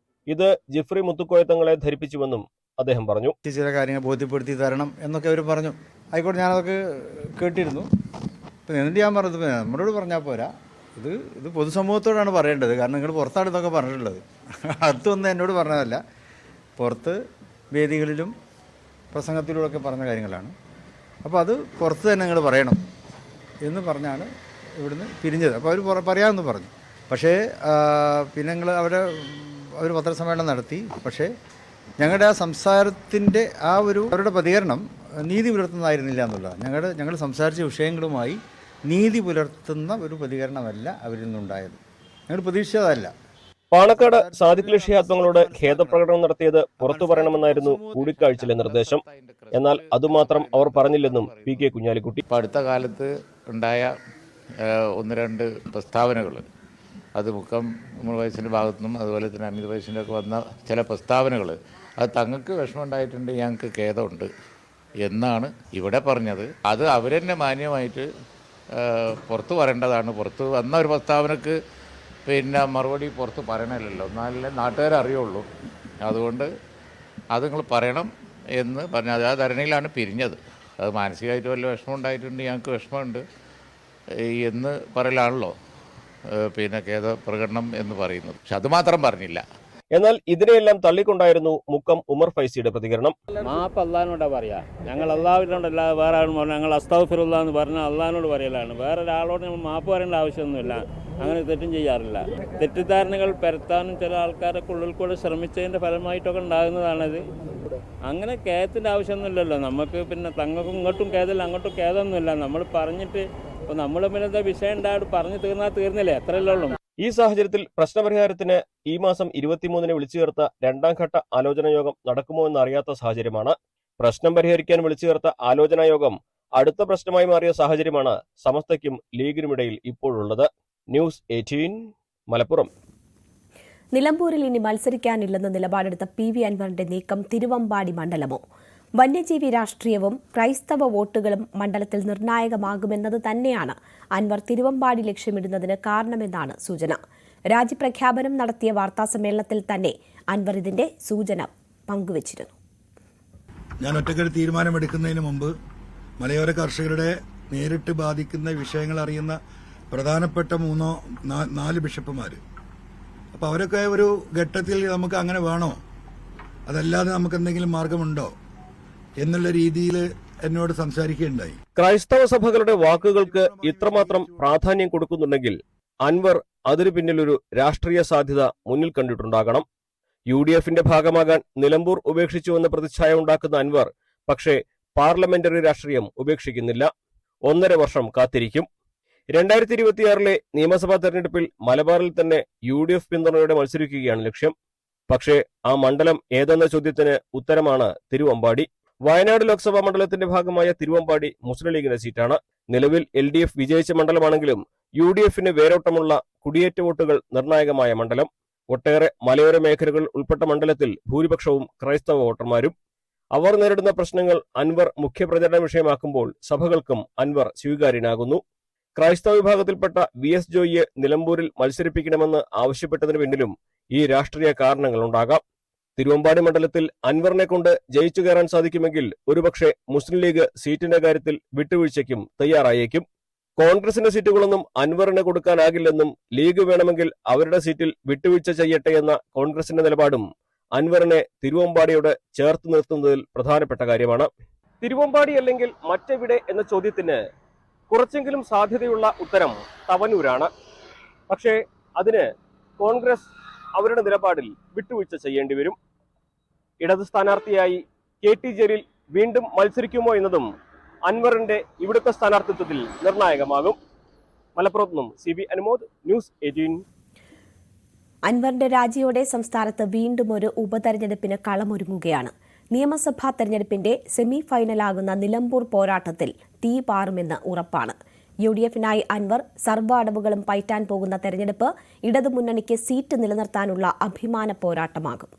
ഇത് ജിഫ്രി മുത്തുക്കോയ തങ്ങളെ ധരിപ്പിച്ചുവെന്നും അദ്ദേഹം പറഞ്ഞു. ചില കാര്യങ്ങൾ ബോധ്യപ്പെടുത്തി തരണം എന്നൊക്കെ അവർ പറഞ്ഞു. ആയിക്കോട്ടെ, ഞാനതൊക്കെ കേട്ടിരുന്നു. എന്നിട്ട് ഞാൻ പറഞ്ഞത് നമ്മളോട് പറഞ്ഞാൽ പോരാ, ഇത് പൊതുസമൂഹത്തോടാണ് പറയേണ്ടത്. കാരണം നിങ്ങൾ പുറത്താണ് ഇതൊക്കെ പറഞ്ഞിട്ടുള്ളത്. അടുത്തൊന്നും എന്നോട് പറഞ്ഞതല്ല, പുറത്ത് വേദികളിലും പ്രസംഗത്തിലൂടെയൊക്കെ പറഞ്ഞ കാര്യങ്ങളാണ്. അപ്പോൾ അത് പുറത്ത് തന്നെ നിങ്ങൾ പറയണം എന്ന് പറഞ്ഞാണ് ഇവിടുന്ന് പിരിഞ്ഞത്. അപ്പോൾ അവർ പറയാമെന്ന് പറഞ്ഞു. പക്ഷേ പിന്നെ ഞങ്ങൾ അവർ പത്രസമ്മേളനം നടത്തി. പക്ഷേ ഞങ്ങളുടെ ആ സംസാരത്തിൻ്റെ അവരുടെ പ്രതികരണം നീതി പുലർത്തുന്നതായിരുന്നില്ല എന്നുള്ളതാണ്. ഞങ്ങൾ സംസാരിച്ച വിഷയങ്ങളുമായി നീതി പുലർത്തുന്ന ഒരു പ്രതികരണമല്ല അവരിൽ നിന്നുണ്ടായത്. ഞങ്ങൾ പ്രതീക്ഷിച്ചതല്ല. പാണക്കാട് സാദിഖലി ശിഹാബ് തങ്ങളോട് ഖേദപ്രകടനം നടത്തിയത് പുറത്തു പറയണമെന്നായിരുന്നു കൂടിക്കാഴ്ചയിലെ നിർദ്ദേശം. എന്നാൽ അതുമാത്രം അവർ പറഞ്ഞില്ലെന്നും PK കുഞ്ഞാലിക്കുട്ടി. അടുത്ത കാലത്ത് ഉണ്ടായ 1-2 പ്രസ്താവനകൾ, അത് മുക്കം ഉമർ ഫൈസിൻ്റെ ഭാഗത്തുനിന്നും അതുപോലെ തന്നെ ഹമീദ് ഫൈസിൻ്റെ ഒക്കെ വന്ന ചില പ്രസ്താവനകൾ, അത് തങ്ങൾക്ക് വിഷമമുണ്ടായിട്ടുണ്ട്, ഞങ്ങൾക്ക് ഖേദമുണ്ട് എന്നാണ് ഇവിടെ പറഞ്ഞത്. അത് അവരെന്നെ മാന്യമായിട്ട് പുറത്ത് പറയേണ്ടതാണ്. പുറത്ത് വന്ന ഒരു പ്രസ്താവനക്ക് പിന്നെ മറുപടി പുറത്ത് പറയണമല്ലോ, എന്നാലേ നാട്ടുകാരെ അറിയുള്ളൂ. അതുകൊണ്ട് അത് നിങ്ങൾ പറയണം എന്ന് പറഞ്ഞാൽ ആ ധരണിയിലാണ് പിരിഞ്ഞത്. അത് മാനസികമായിട്ട് വല്ല വിഷമം ഉണ്ടായിട്ടുണ്ട്, ഞങ്ങൾക്ക് വിഷമമുണ്ട് എന്ന് പറയലാണല്ലോ പിന്നെ ഖേദ പ്രകടനം എന്ന് പറയുന്നത്. പക്ഷെ അത് മാത്രം പറഞ്ഞില്ല. എന്നാൽ ഇതിനെയെല്ലാം തള്ളിക്കൊണ്ടായിരുന്നു മുക്കം ഉമർ ഫൈസിയുടെ പ്രതികരണം. മാപ്പ് അള്ളഹാനോടാ പറയാ, ഞങ്ങൾ അള്ളാഹുവിനോടല്ലാതെ വേറെ ആളും പറഞ്ഞു. ഞങ്ങൾ അസ്തഗ്ഫിറുല്ലാ എന്ന് പറഞ്ഞാൽ അള്ളഹാനോട് പറയലാണ്. വേറെ ഒരാളോട് നമ്മൾ മാപ്പ് പറയേണ്ട ആവശ്യമൊന്നുമില്ല. അങ്ങനെ തെറ്റും ചെയ്യാറില്ല. തെറ്റിദ്ധാരണകൾ പരത്താനും ചില ആൾക്കാരൊക്കെ ഉള്ളിൽ കൂടെ ശ്രമിച്ചതിൻ്റെ ഫലമായിട്ടൊക്കെ ഉണ്ടാകുന്നതാണത്. അങ്ങനെ ഖേദത്തിൻ്റെ ആവശ്യമൊന്നുമില്ലല്ലോ നമുക്ക്. പിന്നെ തങ്ങൾക്കും ഇങ്ങോട്ടും ഖേദമില്ല, അങ്ങോട്ടും ഖേദമൊന്നുമില്ല. നമ്മൾ പറഞ്ഞിട്ട് ഇപ്പോൾ നമ്മൾ പിന്നെ വിഷയം ഉണ്ടായിട്ട് പറഞ്ഞു തീർന്നാൽ തീർന്നില്ലേ, എത്രയല്ലേ ഉള്ളൂ. ഈ സാഹചര്യത്തിൽ പ്രശ്നപരിഹാരത്തിന് ഈ മാസം 23-ന് വിളിച്ചു ചേർത്ത 2ാം ഘട്ട ആലോചനാ യോഗം നടക്കുമോ എന്നറിയാത്ത സാഹചര്യമാണ്. പ്രശ്നം പരിഹരിക്കാൻ വിളിച്ചു ചേർത്ത ആലോചനാ യോഗം അടുത്ത പ്രശ്നമായി മാറിയ സാഹചര്യമാണ് സമസ്തയ്ക്കും ലീഗിനുമിടയിൽ ഇപ്പോഴുള്ളത്. ന്യൂസ് 18 മലപ്പുറം. നിലമ്പൂരിൽ ഇനി മത്സരിക്കാനില്ലെന്ന നിലപാടെടുത്ത PV അൻവറിന്റെ നീക്കം തിരുവമ്പാടി മണ്ഡലമോ? വന്യജീവി രാഷ്ട്രീയവും ക്രൈസ്തവ വോട്ടുകളും മണ്ഡലത്തിൽ നിർണായകമാകുമെന്നത് തന്നെയാണ് അൻവർ തിരുവമ്പാടി ലക്ഷ്യമിടുന്നതിന് കാരണമെന്നാണ് സൂചന. രാജ്യപ്രഖ്യാപനം നടത്തിയ വാർത്താസമ്മേളനത്തിൽ തന്നെ അൻവർ ഇതിന്റെ സൂചന പങ്കുവച്ചിരുന്നു. ഞാൻ ഒറ്റക്കൊരു തീരുമാനമെടുക്കുന്നതിന് മുമ്പ് മലയോര കർഷകരുടെ നേരിട്ട് ബാധിക്കുന്ന വിഷയങ്ങൾ അറിയുന്ന പ്രധാനപ്പെട്ട 3-4 ബിഷപ്പുമാർ, അപ്പോൾ അവരൊക്കെ ഒരു ഘട്ടത്തിൽ നമുക്ക് അങ്ങനെ വേണോ, അതല്ലാതെ നമുക്ക് എന്തെങ്കിലും മാർഗമുണ്ടോ എന്നുള്ള രീതിയിൽ എന്നോട് സംസാരിക്കുകയുണ്ടായി. ക്രൈസ്തവ സഭകളുടെ വാക്കുകൾക്ക് ഇത്രമാത്രം പ്രാധാന്യം കൊടുക്കുന്നുണ്ടെങ്കിൽ അൻവർ അതിനു പിന്നിലൊരു രാഷ്ട്രീയ സാധ്യത മുന്നിൽ കണ്ടിട്ടുണ്ടാകണം. UDFന്റെ ഭാഗമാകാൻ നിലമ്പൂർ ഉപേക്ഷിച്ചുവെന്ന പ്രതിച്ഛായ ഉണ്ടാക്കുന്ന അൻവർ പക്ഷേ പാർലമെന്ററി രാഷ്ട്രീയം ഉപേക്ഷിക്കുന്നില്ല. 1.5 വർഷം കാത്തിരിക്കും. 2026 നിയമസഭാ തെരഞ്ഞെടുപ്പിൽ മലബാറിൽ തന്നെ UDF പിന്തുണയോടെ മത്സരിക്കുകയാണ് ലക്ഷ്യം. പക്ഷേ ആ മണ്ഡലം ഏതെന്ന ചോദ്യത്തിന് ഉത്തരമാണ് തിരുവമ്പാടി. വയനാട് ലോക്സഭാ മണ്ഡലത്തിന്റെ ഭാഗമായ തിരുവമ്പാടി മുസ്ലിം ലീഗിന്റെ സീറ്റാണ്. നിലവിൽ LDF വിജയിച്ച മണ്ഡലമാണെങ്കിലും UDFന് വേരോട്ടമുള്ള കുടിയേറ്റ വോട്ടുകൾ നിർണായകമായ മണ്ഡലം. ഒട്ടേറെ മലയോര മേഖലകൾ ഉൾപ്പെട്ട മണ്ഡലത്തിൽ ഭൂരിപക്ഷവും ക്രൈസ്തവ വോട്ടർമാരും. അവർ നേരിടുന്ന പ്രശ്നങ്ങൾ അൻവർ മുഖ്യപ്രചരണ വിഷയമാക്കുമ്പോൾ സഭകൾക്കും അൻവർ സ്വീകാര്യനാകുന്നു. ക്രൈസ്തവ വിഭാഗത്തിൽപ്പെട്ട VS ജോയിയെ നിലമ്പൂരിൽ മത്സരിപ്പിക്കണമെന്ന് ആവശ്യപ്പെട്ടതിനു പിന്നിലും ഈ രാഷ്ട്രീയ കാരണങ്ങളുണ്ടാകാം. തിരുവമ്പാടി മണ്ഡലത്തിൽ അൻവറിനെ കൊണ്ട് ജയിച്ചു കയറാൻ സാധിക്കുമെങ്കിൽ ഒരുപക്ഷെ മുസ്ലിം ലീഗ് സീറ്റിന്റെ കാര്യത്തിൽ വിട്ടുവീഴ്ചയ്ക്കും തയ്യാറായേക്കും. കോൺഗ്രസിന്റെ സീറ്റുകളൊന്നും അൻവറിന് കൊടുക്കാനാകില്ലെന്നും ലീഗ് വേണമെങ്കിൽ അവരുടെ സീറ്റിൽ വിട്ടുവീഴ്ച ചെയ്യട്ടെ എന്ന കോൺഗ്രസിന്റെ നിലപാടും അൻവറിനെ തിരുവമ്പാടിയോട് ചേർത്ത് നിർത്തുന്നതിൽ പ്രധാനപ്പെട്ട കാര്യമാണ്. തിരുവമ്പാടി അല്ലെങ്കിൽ മറ്റെവിടെ എന്ന ചോദ്യത്തിന് കുറച്ചെങ്കിലും സാധ്യതയുള്ള ഉത്തരം തവനൂരാണ്. പക്ഷേ അതിന് കോൺഗ്രസ് അവരുടെ നിലപാടിൽ വിട്ടുവീഴ്ച ചെയ്യേണ്ടി വരും. ഇടത് സ്ഥാനാർത്ഥിയായി KT ജലീൽ വീണ്ടും മത്സരിക്കുമോ എന്നതും അൻവറിന്റെ ഇവിടുത്തെ സ്ഥാനാർത്ഥിത്വത്തിൽ നിർണായകമാകും. മലപ്പുറത്ത് നിന്നും CB അനുമോദ്, ന്യൂസ് 18. അൻവറിന്റെ രാജിയോടെ സംസ്ഥാനത്ത് വീണ്ടും ഒരു ഉപതെരഞ്ഞെടുപ്പിന് കളമൊരുങ്ങുകയാണ്. നിയമസഭാ തെരഞ്ഞെടുപ്പിന്റെ സെമി ഫൈനലാകുന്ന നിലമ്പൂർ പോരാട്ടത്തിൽ തീ പാറുമെന്ന് ഉറപ്പാണ്. UDFനായി അൻവർ സർവ്വ അടവുകളും പയറ്റാൻ പോകുന്ന തെരഞ്ഞെടുപ്പ് ഇടതുമുന്നണിക്ക് സീറ്റ് നിലനിർത്താനുള്ള അഭിമാന പോരാട്ടമാകും.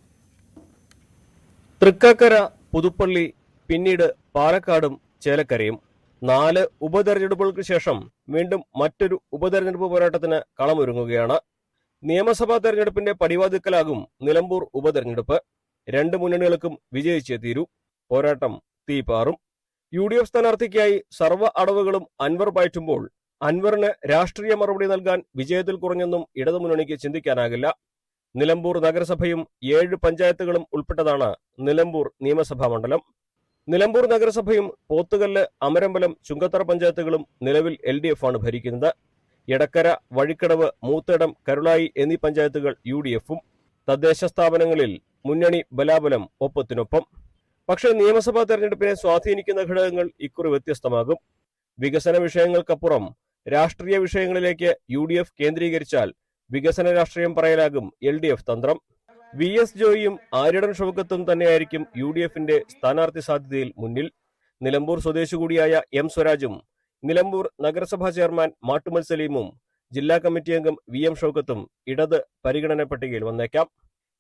തൃക്കാക്കര, പുതുപ്പള്ളി, പിന്നീട് പാലക്കാടും ചേലക്കരയും 4 ഉപതെരഞ്ഞെടുപ്പുകൾക്ക് ശേഷം വീണ്ടും മറ്റൊരു ഉപതെരഞ്ഞെടുപ്പ് പോരാട്ടത്തിന് കളമൊരുങ്ങുകയാണ്. നിയമസഭാ തെരഞ്ഞെടുപ്പിന്റെ പടിവാതിക്കലാകും നിലമ്പൂർ ഉപതെരഞ്ഞെടുപ്പ്. 2 മുന്നണികൾക്കും വിജയിച്ചേ തീരൂ. പോരാട്ടം തീപാറും. UDF സ്ഥാനാർത്ഥിക്കായി സർവ്വ അടവുകളും അൻവർ പയറ്റുമ്പോൾ അൻവറിന് രാഷ്ട്രീയ മറുപടി നൽകാൻ വിജയത്തിൽ കുറഞ്ഞൊന്നും ഇടതുമുന്നണിക്ക് ചിന്തിക്കാനാകില്ല. നിലമ്പൂർ നഗരസഭയും 7 പഞ്ചായത്തുകളും ഉൾപ്പെട്ടതാണ് നിലമ്പൂർ നിയമസഭാ മണ്ഡലം. നിലമ്പൂർ നഗരസഭയും പോത്തുകല്ല്, അമരമ്പലം, ചുങ്കത്തറ പഞ്ചായത്തുകളും നിലവിൽ LDF ആണ് ഭരിക്കുന്നത്. എടക്കര, വഴിക്കടവ്, മൂത്തേടം, കരുളായി എന്നീ പഞ്ചായത്തുകൾ UDFും. തദ്ദേശ സ്ഥാപനങ്ങളിൽ മുന്നണി ബലാബലം ഒപ്പത്തിനൊപ്പം. പക്ഷേ നിയമസഭാ തെരഞ്ഞെടുപ്പിനെ സ്വാധീനിക്കുന്ന ഘടകങ്ങൾ ഇക്കുറി വ്യത്യസ്തമാകും. വികസന വിഷയങ്ങൾക്കപ്പുറം രാഷ്ട്രീയ വിഷയങ്ങളിലേക്ക് UDF കേന്ദ്രീകരിച്ചാൽ വികസന രാഷ്ട്രീയം പറയലാകും LDF തന്ത്രം. VS ജോയിയും ആര്യടൻ ഷൗക്കത്തും തന്നെയായിരിക്കും UDFന്റെ സ്ഥാനാർത്ഥി സാധ്യതയിൽ മുന്നിൽ. നിലമ്പൂർ സ്വദേശി കൂടിയായ M സ്വരാജും നിലമ്പൂർ നഗരസഭാ ചെയർമാൻ മാട്ടുമൽ സലീമും ജില്ലാ കമ്മിറ്റി അംഗം VM ഷൗക്കത്തും ഇടത് പരിഗണന പട്ടികയിൽ വന്നേക്കാം.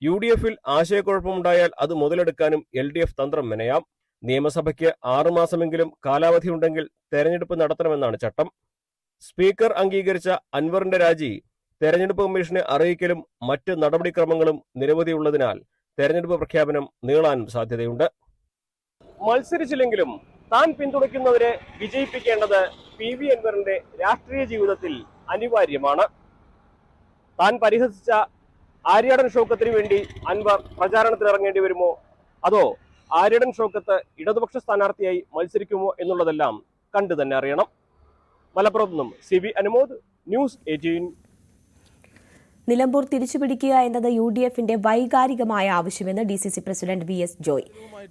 UDFൽ ആശയക്കുഴപ്പമുണ്ടായാൽ അത് മുതലെടുക്കാനും LDF തന്ത്രം മെനയാം. നിയമസഭയ്ക്ക് 6 മാസമെങ്കിലും കാലാവധിയുണ്ടെങ്കിൽ തെരഞ്ഞെടുപ്പ് നടത്തണമെന്നാണ് ചട്ടം. സ്പീക്കർ അംഗീകരിച്ച അൻവറിന്റെ രാജി തെരഞ്ഞെടുപ്പ് കമ്മീഷനെ അറിയിക്കലും മറ്റ് നടപടിക്രമങ്ങളും നിരവധിയുള്ളതിനാൽ തെരഞ്ഞെടുപ്പ് പ്രഖ്യാപനം നീളാനും സാധ്യതയുണ്ട്. മത്സരിച്ചില്ലെങ്കിലും താൻ പിന്തുണയ്ക്കുന്നവരെ വിജയിപ്പിക്കേണ്ടത് PV അൻവറിന്റെ രാഷ്ട്രീയ ജീവിതത്തിൽ അനിവാര്യമാണ്. താൻ പരിഹസിച്ച ആര്യടൻ ഷൗക്കത്തിന് വേണ്ടി അൻവർ പ്രചാരണത്തിനിറങ്ങേണ്ടി വരുമോ, അതോ ആര്യടൻ ഷൗക്കത്ത് ഇടതുപക്ഷ സ്ഥാനാർത്ഥിയായി മത്സരിക്കുമോ എന്നുള്ളതെല്ലാം കണ്ടു തന്നെ അറിയണം. മലപ്പുറത്ത് നിന്നും CB അനുമോദ്, ന്യൂസ് 18. നിലമ്പൂർ തിരിച്ചുപിടിക്കുക എന്നത് UDFന്റെ വൈകാരികമായ ആവശ്യമെന്ന് DCC പ്രസിഡന്റ് VS ജോയ്.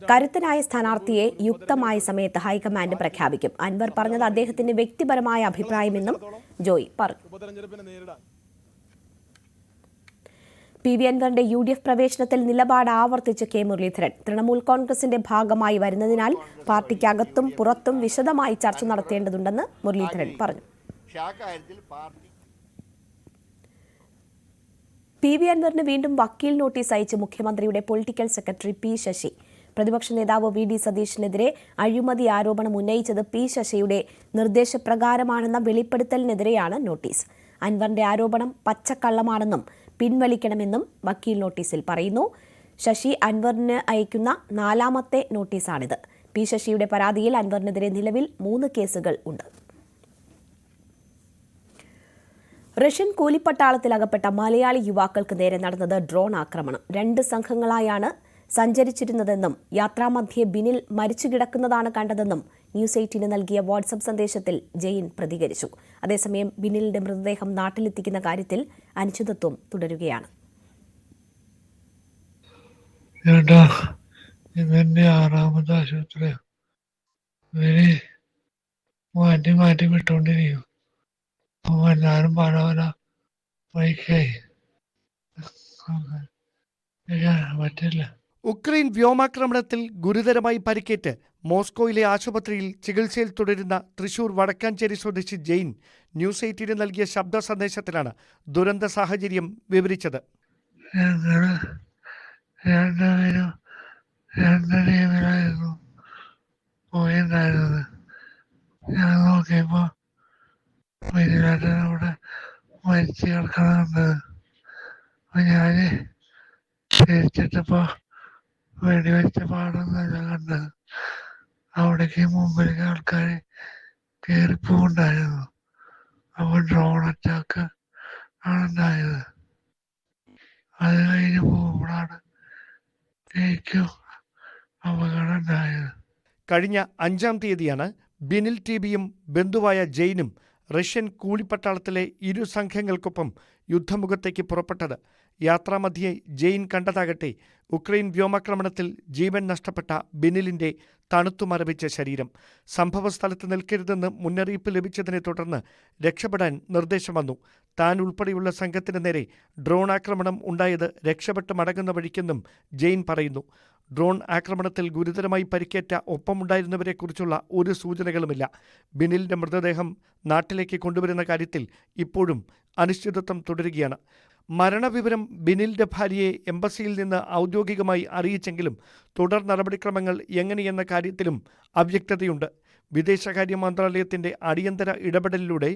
കരുത്തനായ സ്ഥാനാർത്ഥിയെ യുക്തമായ സമയത്ത് ഹൈക്കമാൻഡ് പ്രഖ്യാപിക്കും. അൻവർ പറഞ്ഞത് അദ്ദേഹത്തിന്റെ വ്യക്തിപരമായ അഭിപ്രായമെന്നും ജോയ് പറഞ്ഞു. PV അൻവറിന്റെ UDF പ്രവേശനത്തിൽ നിലപാട് ആവർത്തിച്ച് K മുരളീധരൻ. തൃണമൂൽ കോൺഗ്രസിന്റെ ഭാഗമായി വരുന്നതിനാൽ പാർട്ടിക്കകത്തും പുറത്തും വിശദമായി ചർച്ച നടത്തേണ്ടതുണ്ടെന്ന് മുരളീധരൻ പറഞ്ഞു. PV അൻവറിന് വീണ്ടും വക്കീൽ നോട്ടീസ് അയച്ച് മുഖ്യമന്ത്രിയുടെ പൊളിറ്റിക്കൽ സെക്രട്ടറി P. ശശി. പ്രതിപക്ഷ നേതാവ് VD സതീഷിനെതിരെ അഴിമതി ആരോപണം ഉന്നയിച്ചത് P. ശശിയുടെ നിർദ്ദേശപ്രകാരമാണെന്ന വെളിപ്പെടുത്തലിനെതിരെയാണ് നോട്ടീസ്. അൻവറിന്റെ ആരോപണം പച്ചക്കള്ളമാണെന്നും പിൻവലിക്കണമെന്നും വക്കീൽ നോട്ടീസിൽ പറയുന്നു. ശശി അൻവറിന് അയക്കുന്ന 4ാമത്തെ നോട്ടീസാണിത്. P. ശശിയുടെ പരാതിയിൽ അൻവറിനെതിരെ നിലവിൽ 3 കേസുകൾ ഉണ്ട്. റഷ്യൻ കൂലിപ്പട്ടാളത്തിൽ അകപ്പെട്ട മലയാളി യുവാക്കൾക്ക് നേരെ നടന്നത് ഡ്രോൺ ആക്രമണം. 2 സംഘങ്ങളായാണ് സഞ്ചരിച്ചിരുന്നതെന്നും യാത്രാമധ്യേ ബിനിൽ മരിച്ചുകിടക്കുന്നതാണ് കണ്ടതെന്നും ന്യൂസ് 18 നൽകിയ വാട്സ്ആപ്പ് സന്ദേശത്തിൽ ജെയിൻ പ്രതികരിച്ചു. അതേസമയം ബിനിലിന്റെ മൃതദേഹം നാട്ടിലെത്തിക്കുന്ന കാര്യത്തിൽ അനിശ്ചിതത്വം തുടരുകയാണ്. ഇതെന്റെ 6ാമത്തെ ആശുപത്രി മാറ്റി വിട്ടോണ്ടിരിക്കും. എല്ലാരും പല വൈക്കായി പറ്റില്ല. ഉക്രൈൻ വ്യോമാക്രമണത്തിൽ ഗുരുതരമായി പരിക്കേറ്റ് മോസ്കോയിലെ ആശുപത്രിയിൽ ചികിത്സയിൽ തുടരുന്ന തൃശൂർ വടക്കാഞ്ചേരി സ്വദേശി ജെയിൻ ന്യൂസ് 18 നൽകിയ ശബ്ദ സന്ദേശത്തിലാണ് ദുരന്ത സാഹചര്യം വിവരിച്ചത്. രണ്ട് ടീമിലായിരുന്നു പോയിണ്ടായിരുന്നത്. ഞാൻ നോക്കിയപ്പോ അവിടെ മരിച്ചു കിടക്കണുണ്ട്. അപ്പൊ ഞാന് തിരിച്ചിട്ടപ്പോ വെടിവെച്ച പാടൊന്നല്ല കണ്ടത്. അവിടേക്ക് മുമ്പിലേക്ക് ആൾക്കാർ കയറിപ്പോണ്ടായിരുന്നു. അപ്പൊ ഡ്രോൺ അറ്റാക്ക് ആണ് ഉണ്ടായത്. അത് കഴിഞ്ഞ് പോകുമ്പോഴാണ് എനിക്കും അപകടം ഉണ്ടായത്. കഴിഞ്ഞ 5-ാം തീയതിയാണ് ബിനിൽ ടിബിയും ബന്ധുവായ ജെയിനും റഷ്യൻ കൂലിപ്പട്ടാളത്തിലെ 2 സംഘങ്ങൾക്കൊപ്പം യുദ്ധമുഖത്തേക്ക് പുറപ്പെട്ടത്. യാത്രാമധ്യേ ജെയിൻ കണ്ടതാകട്ടെ ഉക്രൈൻ വ്യോമാക്രമണത്തിൽ ജീവൻ നഷ്ടപ്പെട്ട ബിനിലിന്റെ തണുത്തുമരവിച്ച ശരീരം. സംഭവസ്ഥലത്ത് നിൽക്കരുതെന്ന് മുന്നറിയിപ്പ് ലഭിച്ചതിനെ തുടർന്ന് രക്ഷപ്പെടാൻ നിർദ്ദേശം വന്നു. താൻ ഉൾപ്പെടെയുള്ള സംഘത്തിന് നേരെ ഡ്രോൺ ആക്രമണം ഉണ്ടായത് രക്ഷപ്പെട്ട് മടങ്ങുന്ന വഴിക്കെന്നും ജെയിൻ പറയുന്നു. ഡ്രോൺ ആക്രമണത്തിൽ ഗുരുതരമായി പരിക്കേറ്റ ഒപ്പമുണ്ടായിരുന്നവരെക്കുറിച്ചുള്ള ഒരു സൂചനകളുമില്ല. ബിനിലിന്റെ മൃതദേഹം നാട്ടിലേക്ക് കൊണ്ടുവരുന്ന കാര്യത്തിൽ ഇപ്പോഴും അനിശ്ചിതത്വം തുടരുകയാണ്. മരണവിവരം ബിനിലിന്റെ ഭാര്യയെ എംബസിയിൽ നിന്ന് ഔദ്യോഗികമായി അറിയിച്ചെങ്കിലും തുടർ നടപടിക്രമങ്ങൾ എങ്ങനെയെന്ന കാര്യത്തിലും അവ്യക്തതയുണ്ട്. വിദേശകാര്യ മന്ത്രാലയത്തിന്റെ അടിയന്തര ഇടപെടലിലൂടെ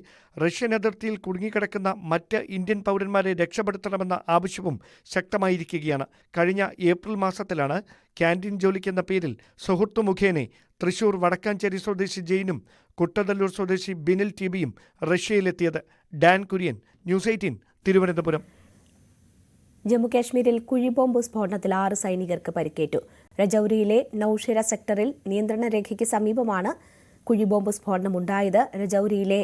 റഷ്യൻ അതിർത്തിയിൽ കുടുങ്ങിക്കിടക്കുന്ന മറ്റ് ഇന്ത്യൻ പൗരന്മാരെ രക്ഷപ്പെടുത്തണമെന്ന ആവശ്യവും ശക്തമായിരിക്കുകയാണ്. കഴിഞ്ഞ ഏപ്രിൽ മാസത്തിലാണ് ക്യാൻറ്റീൻ ജോലിക്കെന്ന പേരിൽ സുഹൃത്തു മുഖേന തൃശൂർ വടക്കാഞ്ചേരി സ്വദേശി ജെയിനും കുട്ടതല്ലൂർ സ്വദേശി ബിനിൽ ടിബിയും റഷ്യയിലെത്തിയത്. Dan Kurian, news 18, Thiruvananthapuram. ജമ്മുകാശ്മീരിൽ കുഴിബോംബ് സ്ഫോടനത്തിൽ 6 സൈനികർക്ക് പരിക്കേറ്റു. രജൌരിയിലെ നൌഷെര സെക്ടറിൽ നിയന്ത്രണ രേഖയ്ക്ക് സമീപമാണ് കുഴിബോംബ് സ്ഫോടനമുണ്ടായത്. രജൌരിയിലെ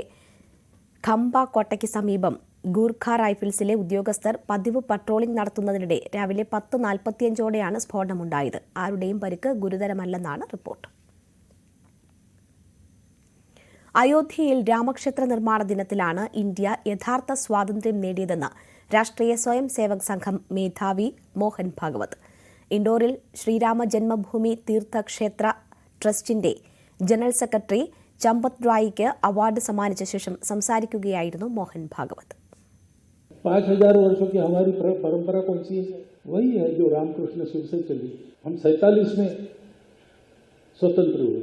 ഖംബ കോട്ടയ്ക്ക് സമീപം ഗൂർഖ റൈഫിൾസിലെ ഉദ്യോഗസ്ഥർ പതിവ് പട്രോളിംഗ് നടത്തുന്നതിനിടെ രാവിലെ 10:45ഓടെയാണ് സ്ഫോടനമുണ്ടായത്. ആരുടെയും പരിക്ക് ഗുരുതരമല്ലെന്നാണ് റിപ്പോർട്ട്. അയോധ്യയിൽ രാമക്ഷേത്ര നിർമ്മാണ ദിനത്തിലാണ് ഇന്ത്യ യഥാർത്ഥ സ്വാതന്ത്ര്യം നേടിയതെന്ന് രാഷ്ട്രീയ സ്വയം സേവക് സംഘം മേധാവി മോഹൻ ഭാഗവത്. ഇൻഡോറിൽ ശ്രീരാമ ജന്മഭൂമി തീർത്ഥക്ഷേത്ര ട്രസ്റ്റിന്റെ ജനറൽ സെക്രട്ടറി ചമ്പത് റായിക്ക് അവാർഡ് സമ്മാനിച്ച ശേഷം സംസാരിക്കുകയായിരുന്നു മോഹൻ ഭാഗവത്. 5000 वर्षों की हमारी परंपरा कौन सी है? वही है जो रामकृष्ण शिव से चली. हम 47 में स्वतंत्र हुए.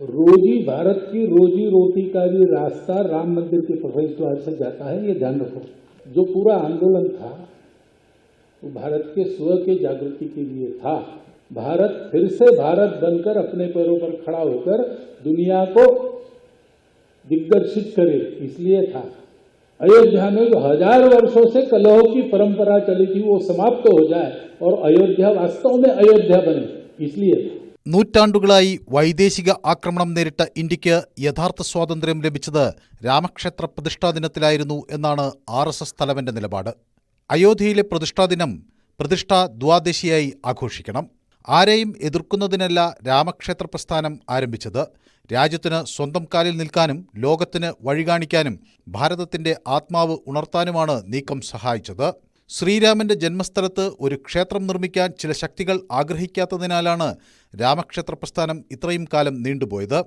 रोजी भारत की रोजी रोटी का भी रास्ता राम मंदिर के प्रवेश द्वार से जाता है, ये ध्यान रखो. जो पूरा आंदोलन था वो भारत के स्व के जागृति के लिए था. भारत फिर से भारत बनकर अपने पैरों पर खड़ा होकर दुनिया को दिग्दर्शित करे, इसलिए था. अयोध्या में जो 1000 वर्षों से कलहों की परंपरा चली थी वो समाप्त हो जाए और अयोध्या वास्तव में अयोध्या बने, इसलिए था. നൂറ്റാണ്ടുകളായി വൈദേശിക ആക്രമണം നേരിട്ട ഇന്ത്യക്ക് യഥാർത്ഥ സ്വാതന്ത്ര്യം ലഭിച്ചത് രാമക്ഷേത്ര പ്രതിഷ്ഠാദിനത്തിലായിരുന്നു എന്നാണ് RSS തലവന്റെ നിലപാട്. അയോധ്യയിലെ പ്രതിഷ്ഠാദിനം പ്രതിഷ്ഠാ ദ്വാദശിയായി ആഘോഷിക്കണം. ആരെയും എതിർക്കുന്നതിനല്ല രാമക്ഷേത്ര പ്രസ്ഥാനം ആരംഭിച്ചത്. രാജ്യത്തിന് സ്വന്തം കാലിൽ നിൽക്കാനും ലോകത്തിന് വഴികാണിക്കാനും ഭാരതത്തിന്റെ ആത്മാവ് ഉണർത്താനുമാണ് നീക്കം സഹായിച്ചത്. ശ്രീരാമന്റെ ജന്മസ്ഥലത്ത് ഒരു ക്ഷേത്രം നിർമ്മിക്കാൻ ചില ശക്തികൾ ആഗ്രഹിക്കാത്തതിനാലാണ് രാമക്ഷേത്ര പ്രസ്ഥാനം ഇത്രയും കാലം നീണ്ടുപോയത്.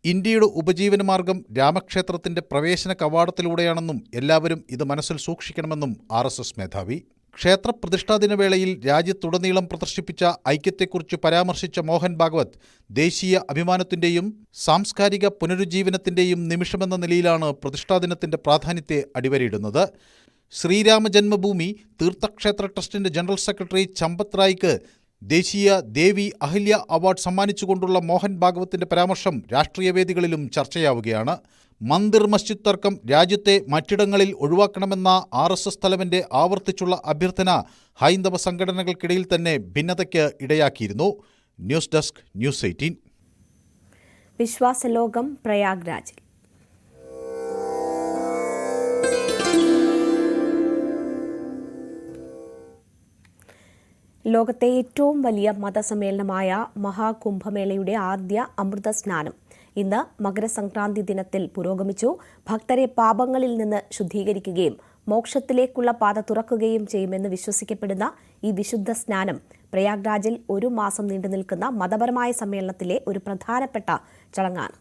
ഇന്ത്യയുടെ ഉപജീവനമാർഗം രാമക്ഷേത്രത്തിന്റെ പ്രവേശന കവാടത്തിലൂടെയാണെന്നും എല്ലാവരും ഇത് മനസ്സിൽ സൂക്ഷിക്കണമെന്നും RSS മേധാവി. ക്ഷേത്രപ്രതിഷ്ഠാദിന വേളയിൽ രാജ്യത്തുടനീളം പ്രദർശിപ്പിച്ച ഐക്യത്തെക്കുറിച്ച് പരാമർശിച്ച മോഹൻ ഭാഗവത് ദേശീയ അഭിമാനത്തിന്റെയും സാംസ്കാരിക പുനരുജ്ജീവനത്തിന്റെയും നിമിഷമെന്ന നിലയിലാണ് പ്രതിഷ്ഠാദിനത്തിന്റെ പ്രാധാന്യത്തെ അടിവരയിടുന്നത്. ശ്രീരാമജന്മഭൂമി തീർത്ഥക്ഷേത്ര ട്രസ്റ്റിന്റെ ജനറൽ സെക്രട്ടറി ചമ്പത് റായ്ക്ക് ദേശീയ ദേവി അഹല്യ അവാർഡ് സമ്മാനിച്ചുകൊണ്ടുള്ള മോഹൻ ഭാഗവത്തിന്റെ പരാമർശം രാഷ്ട്രീയ വേദികളിലും ചർച്ചയാവുകയാണ്. മന്ദിർ മസ്ജിദ് തർക്കം രാജ്യത്തെ മറ്റിടങ്ങളിൽ ഒഴിവാക്കണമെന്ന RSS തലവന്റെ ആവർത്തിച്ചുള്ള അഭ്യർത്ഥന ഹൈന്ദവ സംഘടനകൾക്കിടയിൽ തന്നെ ഭിന്നതയ്ക്ക് ഇടയാക്കിയിരുന്നു. News desk news 18. വിശ്വാസലോകം പ്രയാഗ്രാജിൽ. ലോകത്തെ ഏറ്റവും വലിയ മതസമ്മേളനമായ മഹാകുംഭമേളയുടെ ആദ്യ അമൃത സ്നാനം ഇന്ന് മകരസംക്രാന്തി ദിനത്തിൽ പുരോഗമിച്ചു. ഭക്തരെ പാപങ്ങളിൽ നിന്ന് ശുദ്ധീകരിക്കുകയും മോക്ഷത്തിലേക്കുള്ള പാത തുറക്കുകയും ചെയ്യുമെന്ന് വിശ്വസിക്കപ്പെടുന്ന ഈ വിശുദ്ധ സ്നാനം പ്രയാഗ്രാജിൽ 1 മാസം നീണ്ടുനിൽക്കുന്ന മതപരമായ സമ്മേളനത്തിലെ ഒരു പ്രധാനപ്പെട്ട ചടങ്ങാണ്.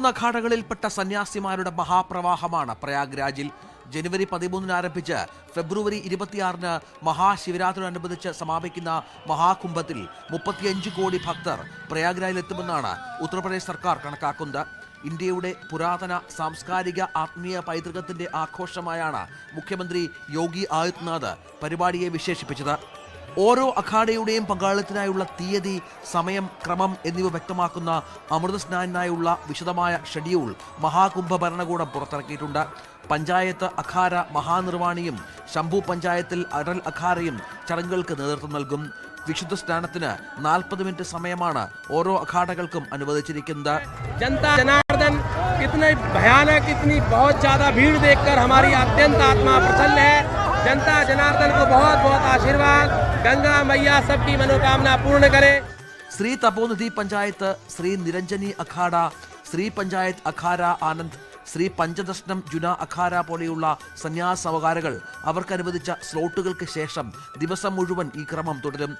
അഖാഡകളിൽപ്പെട്ട സന്യാസിമാരുടെ മഹാപ്രവാഹമാണ് പ്രയാഗ്രാജിൽ. ജനുവരി 13 ആരംഭിച്ച് ഫെബ്രുവരി 26 മഹാശിവരാത്രിയോടനുബന്ധിച്ച് സമാപിക്കുന്ന മഹാകുംഭത്തിൽ 35 കോടി ഭക്തർ പ്രയാഗ്രാജിലെത്തുമെന്നാണ് ഉത്തർപ്രദേശ് സർക്കാർ കണക്കാക്കുന്നത്. ഇന്ത്യയുടെ പുരാതന സാംസ്കാരിക ആത്മീയ പൈതൃകത്തിന്റെ ആഘോഷമായാണ് മുഖ്യമന്ത്രി യോഗി ആദിത്യനാഥ് പരിപാടിയെ വിശേഷിപ്പിച്ചത്. ഓരോ അഖാഡയുടെയും പങ്കാളിത്തത്തിനായുള്ള തീയതി, സമയം, ക്രമം എന്നിവ വ്യക്തമാക്കുന്ന അമൃതസ്നാനിനായുള്ള വിശദമായ ഷെഡ്യൂൾ മഹാകുംഭ ഭരണകൂടം പുറത്തിറക്കിയിട്ടുണ്ട്. പഞ്ചായത്ത് അഖാര മഹാനിർവാണിയും ശംഭു പഞ്ചായത്തിൽ അടൽ അഖാരയും ചടങ്ങുകൾക്ക് നേതൃത്വം നൽകും. വിശുദ്ധ സ്നാനത്തിന് 40 മിനിറ്റ് സമയമാണ് ഓരോ അഖാഡകൾക്കും അനുവദിച്ചിരിക്കുന്നത്. जनता जनार्दन कितने भयानक, इतनी बहुत ज्यादा भीड़ देखकर हमारी अत्यंत आत्मा प्रसन्न है. जनता जनार्दन को बहुत बहुत आशीर्वाद. गंगा मैया सबकी मनोकामना पूर्ण करे. ശ്രീ തപോനിധി പഞ്ചായത്ത്, ശ്രീ നിരഞ്ജനി അഖാഡ, ശ്രീ പഞ്ചായത്ത് അഖാര ആനന്ദ്, ശ്രീ പഞ്ചദർശനം ജുന അഖാര പോലെയുള്ള സന്യാസ അവതാരകൾ അവർക്ക് അനുവദിച്ച സ്ലോട്ടുകൾക്ക് ശേഷം ദിവസം മുഴുവൻ ഈ ക്രമം തുടരും.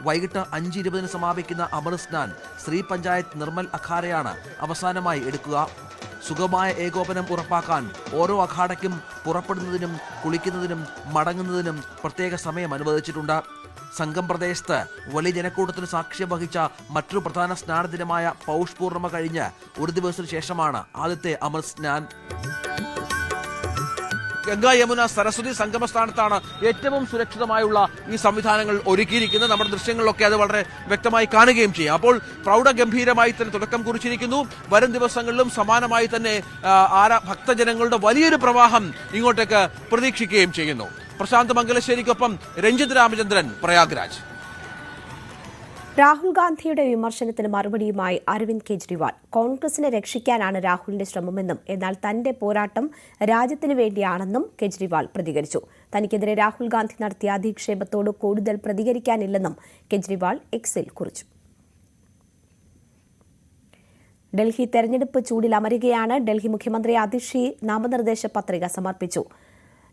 വൈകിട്ട് 5:20 സമാപിക്കുന്ന അമൃതസ്നാൻ ശ്രീ പഞ്ചായത്ത് നിർമ്മൽ അഖാരയാണ് അവസാനമായി എടുക്കുക. സുഗമമായ ഏകോപനം ഉറപ്പാക്കാൻ ഓരോ അഖാഡയ്ക്കും പുറപ്പെടുന്നതിനും കുളിക്കുന്നതിനും മടങ്ങുന്നതിനും പ്രത്യേക സമയം അനുവദിച്ചിട്ടുണ്ട്. സംഘം പ്രദേശത്ത് വലിയ ജനക്കൂട്ടത്തിന് സാക്ഷ്യം വഹിച്ച മറ്റൊരു പ്രധാന സ്നാനദിനമായ പൗഷ് പൂർണിമ കഴിഞ്ഞ് 1 ദിവസത്തിനു ശേഷമാണ് ആദ്യത്തെ അമൃത് സ്നാൻ. ഗംഗാ യമുന സരസ്വതി സംഗമസ്ഥാനത്താണ് ഏറ്റവും സുരക്ഷിതമായുള്ള ഈ സംവിധാനങ്ങൾ ഒരുക്കിയിരിക്കുന്നത്. നമ്മുടെ ദൃശ്യങ്ങളിലൊക്കെ അത് വളരെ വ്യക്തമായി കാണുകയും ചെയ്യും. അപ്പോൾ പ്രൗഢഗംഭീരമായി തന്നെ തുടക്കം കുറിച്ചിരിക്കുന്നു. വരും ദിവസങ്ങളിലും സമാനമായി തന്നെ ഭക്തജനങ്ങളുടെ വലിയൊരു പ്രവാഹം ഇങ്ങോട്ടേക്ക് പ്രതീക്ഷിക്കുകയും ചെയ്യുന്നു. പ്രശാന്ത് മംഗലശ്ശേരിക്കൊപ്പം രഞ്ജിത് രാമചന്ദ്രൻ, പ്രയാഗ്രാജ്. രാഹുൽ ഗാന്ധിയുടെ വിമർശനത്തിന് മറുപടിയുമായി അരവിന്ദ് കെജ്രിവാൾ. കോൺഗ്രസിനെ രക്ഷിക്കാനാണ് രാഹുലിന്റെ ശ്രമമെന്നും എന്നാൽ തന്റെ പോരാട്ടം രാജ്യത്തിന് വേണ്ടിയാണെന്നും കെജ്രിവാൾ പ്രതികരിച്ചു. തനിക്കെതിരെ രാഹുൽ ഗാന്ധി നടത്തിയ അധിക്ഷേപത്തോട് കൂടുതൽ പ്രതികരിക്കാനില്ലെന്നും കെജ്രിവാൾ എക്സിൽ കുറിച്ചു. ഡൽഹി തെരഞ്ഞെടുപ്പ് ചൂടിൽ അമരുകയാണ്. ഡൽഹി മുഖ്യമന്ത്രി അതിഷി നാമനിർദ്ദേശ പത്രിക സമർപ്പിച്ചു.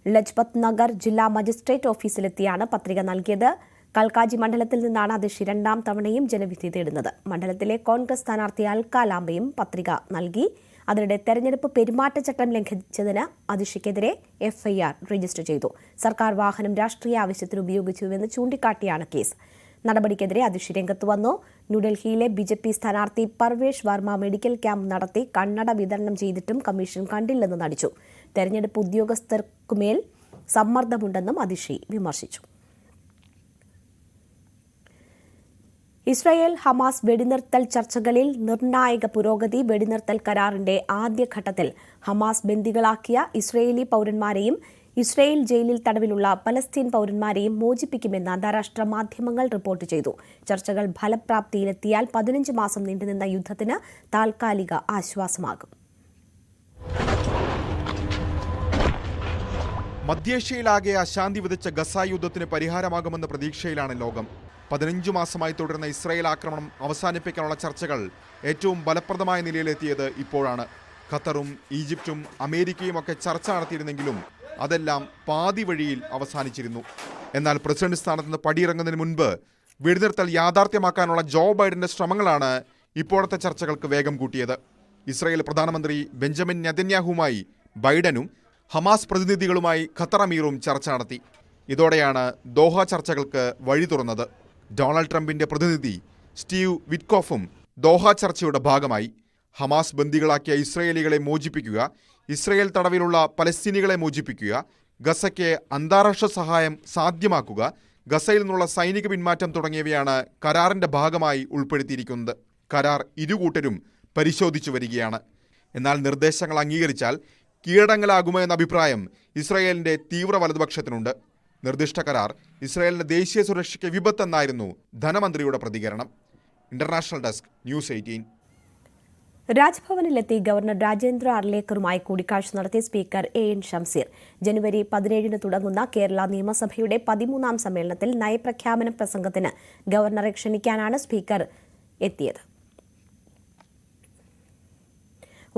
ലജ്പത് നഗർ ജില്ലാ മജിസ്ട്രേറ്റ് ഓഫീസിലെത്തിയാണ് പത്രിക നൽകിയത്. കൽക്കാജി മണ്ഡലത്തിൽ നിന്നാണ് അതിഷി 2ാം തവണയും ജനവിധി തേടുന്നത്. മണ്ഡലത്തിലെ കോൺഗ്രസ് സ്ഥാനാർത്ഥി അൽക്ക ലാംബയും പത്രിക നൽകി. അതിനിടെ തെരഞ്ഞെടുപ്പ് പെരുമാറ്റച്ചട്ടം ലംഘിച്ചതിന് അതിഷിക്കെതിരെ FIR രജിസ്റ്റർ ചെയ്തു. സർക്കാർ വാഹനം രാഷ്ട്രീയ ആവശ്യത്തിന് ഉപയോഗിച്ചുവെന്ന് ചൂണ്ടിക്കാട്ടിയാണ് കേസ്. നടപടിക്കെതിരെ അതിഷി രംഗത്ത് വന്നു. ന്യൂഡൽഹിയിലെ BJP സ്ഥാനാർത്ഥി പർവേഷ് വർമ്മ മെഡിക്കൽ ക്യാമ്പ് നടത്തി കണ്ണട വിതരണം ചെയ്തിട്ടും കമ്മീഷൻ കണ്ടില്ലെന്ന് നടിച്ചു. തെരഞ്ഞെടുപ്പ് ഉദ്യോഗസ്ഥർക്കുമേൽ സമ്മർദ്ദമുണ്ടെന്നും അതിഷി വിമർശിച്ചു. ഇസ്രായേൽ ഹമാസ് വെടിനിർത്തൽ ചർച്ചകളിൽ നിർണായക പുരോഗതി. വെടിനിർത്തൽ കരാറിന്റെ ആദ്യഘട്ടത്തിൽ ഹമാസ് ബന്ദികളാക്കിയ ഇസ്രയേലി പൌരന്മാരെയും ഇസ്രയേൽ ജയിലിൽ തടവിലുള്ള പലസ്തീൻ പൌരന്മാരെയും മോചിപ്പിക്കുമെന്ന് അന്താരാഷ്ട്ര മാധ്യമങ്ങൾ റിപ്പോർട്ട് ചെയ്തു. ചർച്ചകൾ ഫലപ്രാപ്തിയിലെത്തിയാൽ 15 മാസം നീണ്ടുനിന്ന യുദ്ധത്തിന് താൽക്കാലിക ആശ്വാസമാകും. മധ്യേഷ്യയിലാകെ അശാന്തി വിതച്ച ഗസ യുദ്ധത്തിന് പരിഹാരമാകുമെന്ന പ്രതീക്ഷയിലാണ് ലോകം. 15 മാസമായി തുടരുന്ന ഇസ്രായേൽ ആക്രമണം അവസാനിപ്പിക്കാനുള്ള ചർച്ചകൾ ഏറ്റവും ഫലപ്രദമായ നിലയിലെത്തിയത് ഇപ്പോഴാണ്. ഖത്തറും ഈജിപ്തും അമേരിക്കയും ഒക്കെ ചർച്ച നടത്തിയിരുന്നെങ്കിലും അതെല്ലാം പാതി വഴിയിൽ അവസാനിച്ചിരുന്നു. എന്നാൽ പ്രസിഡന്റ് സ്ഥാനത്ത് നിന്ന് പടിയിറങ്ങുന്നതിന് മുൻപ് വെടിനിർത്തൽ യാഥാർത്ഥ്യമാക്കാനുള്ള ജോ ബൈഡന്റെ ശ്രമങ്ങളാണ് ഇപ്പോഴത്തെ ചർച്ചകൾക്ക് വേഗം കൂട്ടിയത്. ഇസ്രായേൽ പ്രധാനമന്ത്രി ബെഞ്ചമിൻ നെതന്യാഹുവുമായി ബൈഡനും ഹമാസ് പ്രതിനിധികളുമായി ഖത്തർ അമീറും ചർച്ച നടത്തി. ഇതോടെയാണ് ദോഹ ചർച്ചകൾക്ക് വഴി തുറന്നത്. ഡൊണാൾഡ് ട്രംപിന്റെ പ്രതിനിധി സ്റ്റീവ് വിറ്റ്കോഫും ദോഹ ചർച്ചയുടെ ഭാഗമായി. ഹമാസ് ബന്ദികളാക്കിയ ഇസ്രയേലികളെ മോചിപ്പിക്കുക, ഇസ്രയേൽ തടവിലുള്ള പലസ്തീനികളെ മോചിപ്പിക്കുക, ഗസയ്ക്ക് അന്താരാഷ്ട്ര സഹായം സാധ്യമാക്കുക, ഗസയിൽ നിന്നുള്ള സൈനിക പിന്മാറ്റം തുടങ്ങിയവയാണ് കരാറിന്റെ ഭാഗമായി ഉൾപ്പെടുത്തിയിരിക്കുന്നത്. കരാർ ഇരുകൂട്ടരും പരിശോധിച്ചു വരികയാണ്. എന്നാൽ നിർദ്ദേശങ്ങൾ അംഗീകരിച്ചാൽ കീഴടങ്ങലാകുമോ എന്ന അഭിപ്രായം ഇസ്രയേലിന്റെ തീവ്ര വലതുപക്ഷത്തിനുണ്ട്. നിർദ്ദിഷ്ട കരാർ ഇസ്രയേലിന്റെ ദേശീയ സുരക്ഷയ്ക്ക് വിപത്തെന്നായിരുന്നു ധനമന്ത്രിയുടെ പ്രതികരണം. International desk, news 18. രാജ്ഭവനിലെത്തി ഗവർണർ രാജേന്ദ്ര അർലേക്കറുമായി കൂടിക്കാഴ്ച നടത്തിയ സ്പീക്കർ എൻ ഷംസീർ. ജനുവരി 17 തുടങ്ങുന്ന കേരള നിയമസഭയുടെ 13ാം സമ്മേളനത്തിൽ നയപ്രഖ്യാപന പ്രസംഗത്തിന് ഗവർണറെ ക്ഷണിക്കാനാണ് സ്പീക്കർ എത്തിയത്.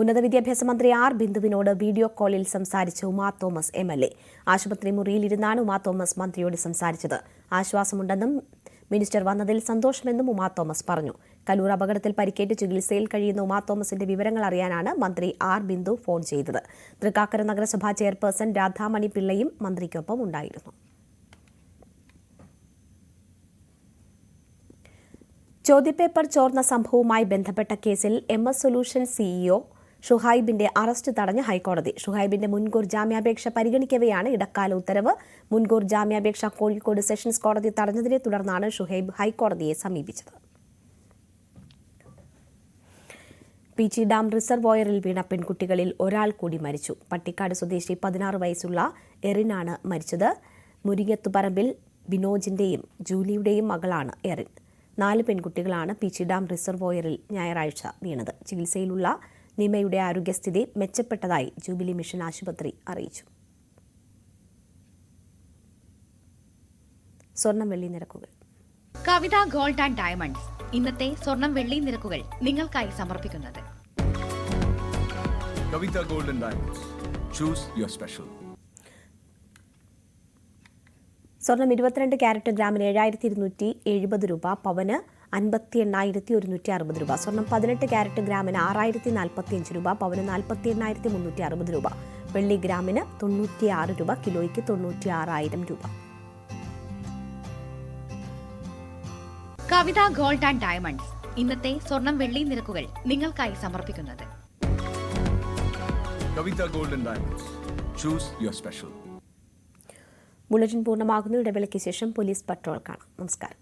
ഉന്നത വിദ്യാഭ്യാസ മന്ത്രി ആർ ബിന്ദുവിനോട് വീഡിയോ കോളിൽ സംസാരിച്ച ഉമാ തോമസ് MLA. ആശുപത്രി മുറിയിലിരുന്നാണ് ഉമാ തോമസ് മന്ത്രിയോട് സംസാരിച്ചത്. ആശ്വാസമുണ്ടെന്നും മിനിസ്റ്റർ വന്നതിൽ സന്തോഷമെന്നും ഉമാ തോമസ് പറഞ്ഞു. കലൂർ അപകടത്തിൽ പരിക്കേറ്റ് ചികിത്സയിൽ കഴിയുന്ന ഉമാ തോമസിന്റെ വിവരങ്ങൾ അറിയാനാണ് മന്ത്രി ആർ ബിന്ദു ഫോൺ ചെയ്തത്. തൃക്കാക്കര നഗരസഭാ ചെയർപേഴ്സൺ രാധാമണി പിള്ളയും മന്ത്രിക്കൊപ്പം ഉണ്ടായിരുന്നു. ചോദ്യപേപ്പർ ചോർന്ന സംഭവവുമായി ബന്ധപ്പെട്ട കേസിൽ MS സൊല്യൂഷൻ CEO ഷുഹൈബിന്റെ അറസ്റ്റ് തടഞ്ഞ ഹൈക്കോടതി. ഷുഹൈബിന്റെ മുൻകൂർ ജാമ്യാപേക്ഷ പരിഗണിക്കവെയാണ് ഇടക്കാല ഉത്തരവ്. മുൻകൂർ ജാമ്യാപേക്ഷ കോഴിക്കോട് സെഷൻസ് കോടതി തടഞ്ഞതിനെ തുടർന്നാണ് ഷുഹൈബ് ഹൈക്കോടതിയെ സമീപിച്ചത്. പീച്ചി ഡാം റിസർവോയറിൽ വീണ പെൺകുട്ടികളിൽ ഒരാൾ കൂടി മരിച്ചു. പട്ടിക്കാട് സ്വദേശി 16 വയസ്സുള്ള എറിനാണ് മരിച്ചത്. മുരിങ്ങത്തുപറമ്പിൽ ബിനോജിന്റെയും ജൂലിയുടെയും മകളാണ് എറിൻ. 4 പെൺകുട്ടികളാണ് പീച്ചി ഡാം റിസർവോയറിൽ ഞായറാഴ്ച വീണത്. ചികിത്സയിലുള്ള നിമയുടെ ആരോഗ്യസ്ഥിതി മെച്ചപ്പെട്ടതായി ജൂബിലി മിഷൻ ആശുപത്രി അറിയിച്ചു. സ്വർണം വെള്ളി നിരക്കുകൾ. കവിത ഗോൾഡ് ആൻഡ് ഡയമണ്ട്സ് ഇന്നത്തെ സ്വർണം വെള്ളി നിരക്കുകൾ നിങ്ങൾക്കായി സമർപ്പിക്കുന്നത് Kavitha gold and diamonds. Choose your special. സ്വർണം 22 ക്യാരറ്റ് ഗ്രാമിന് 7270 രൂപ, പവന് 58,160 രൂപ. സ്വർണം 18 ക്യാരറ്റ് ഗ്രാമിന് 6,045 രൂപ, പവന് 48,360 രൂപ. വെള്ളി ഗ്രാമിന് 96 രൂപ, കിലോയ്ക്ക് 96,000 രൂപ. കവിത ഗോൾഡ് ആൻഡ് ഡയമണ്ട്സ് ഇന്നത്തെ സ്വർണം വെള്ളി നിരക്കുകൾ നിങ്ങൾക്കായി സമർപ്പിക്കുന്നത് Kavitha gold and diamonds. Choose your special. Bulletin പൂർണ്ണമാകുന്നു. ഇടവേളയ്ക്ക് ശേഷം പോലീസ് പട്രോൾ കാണാം. നമസ്കാരം.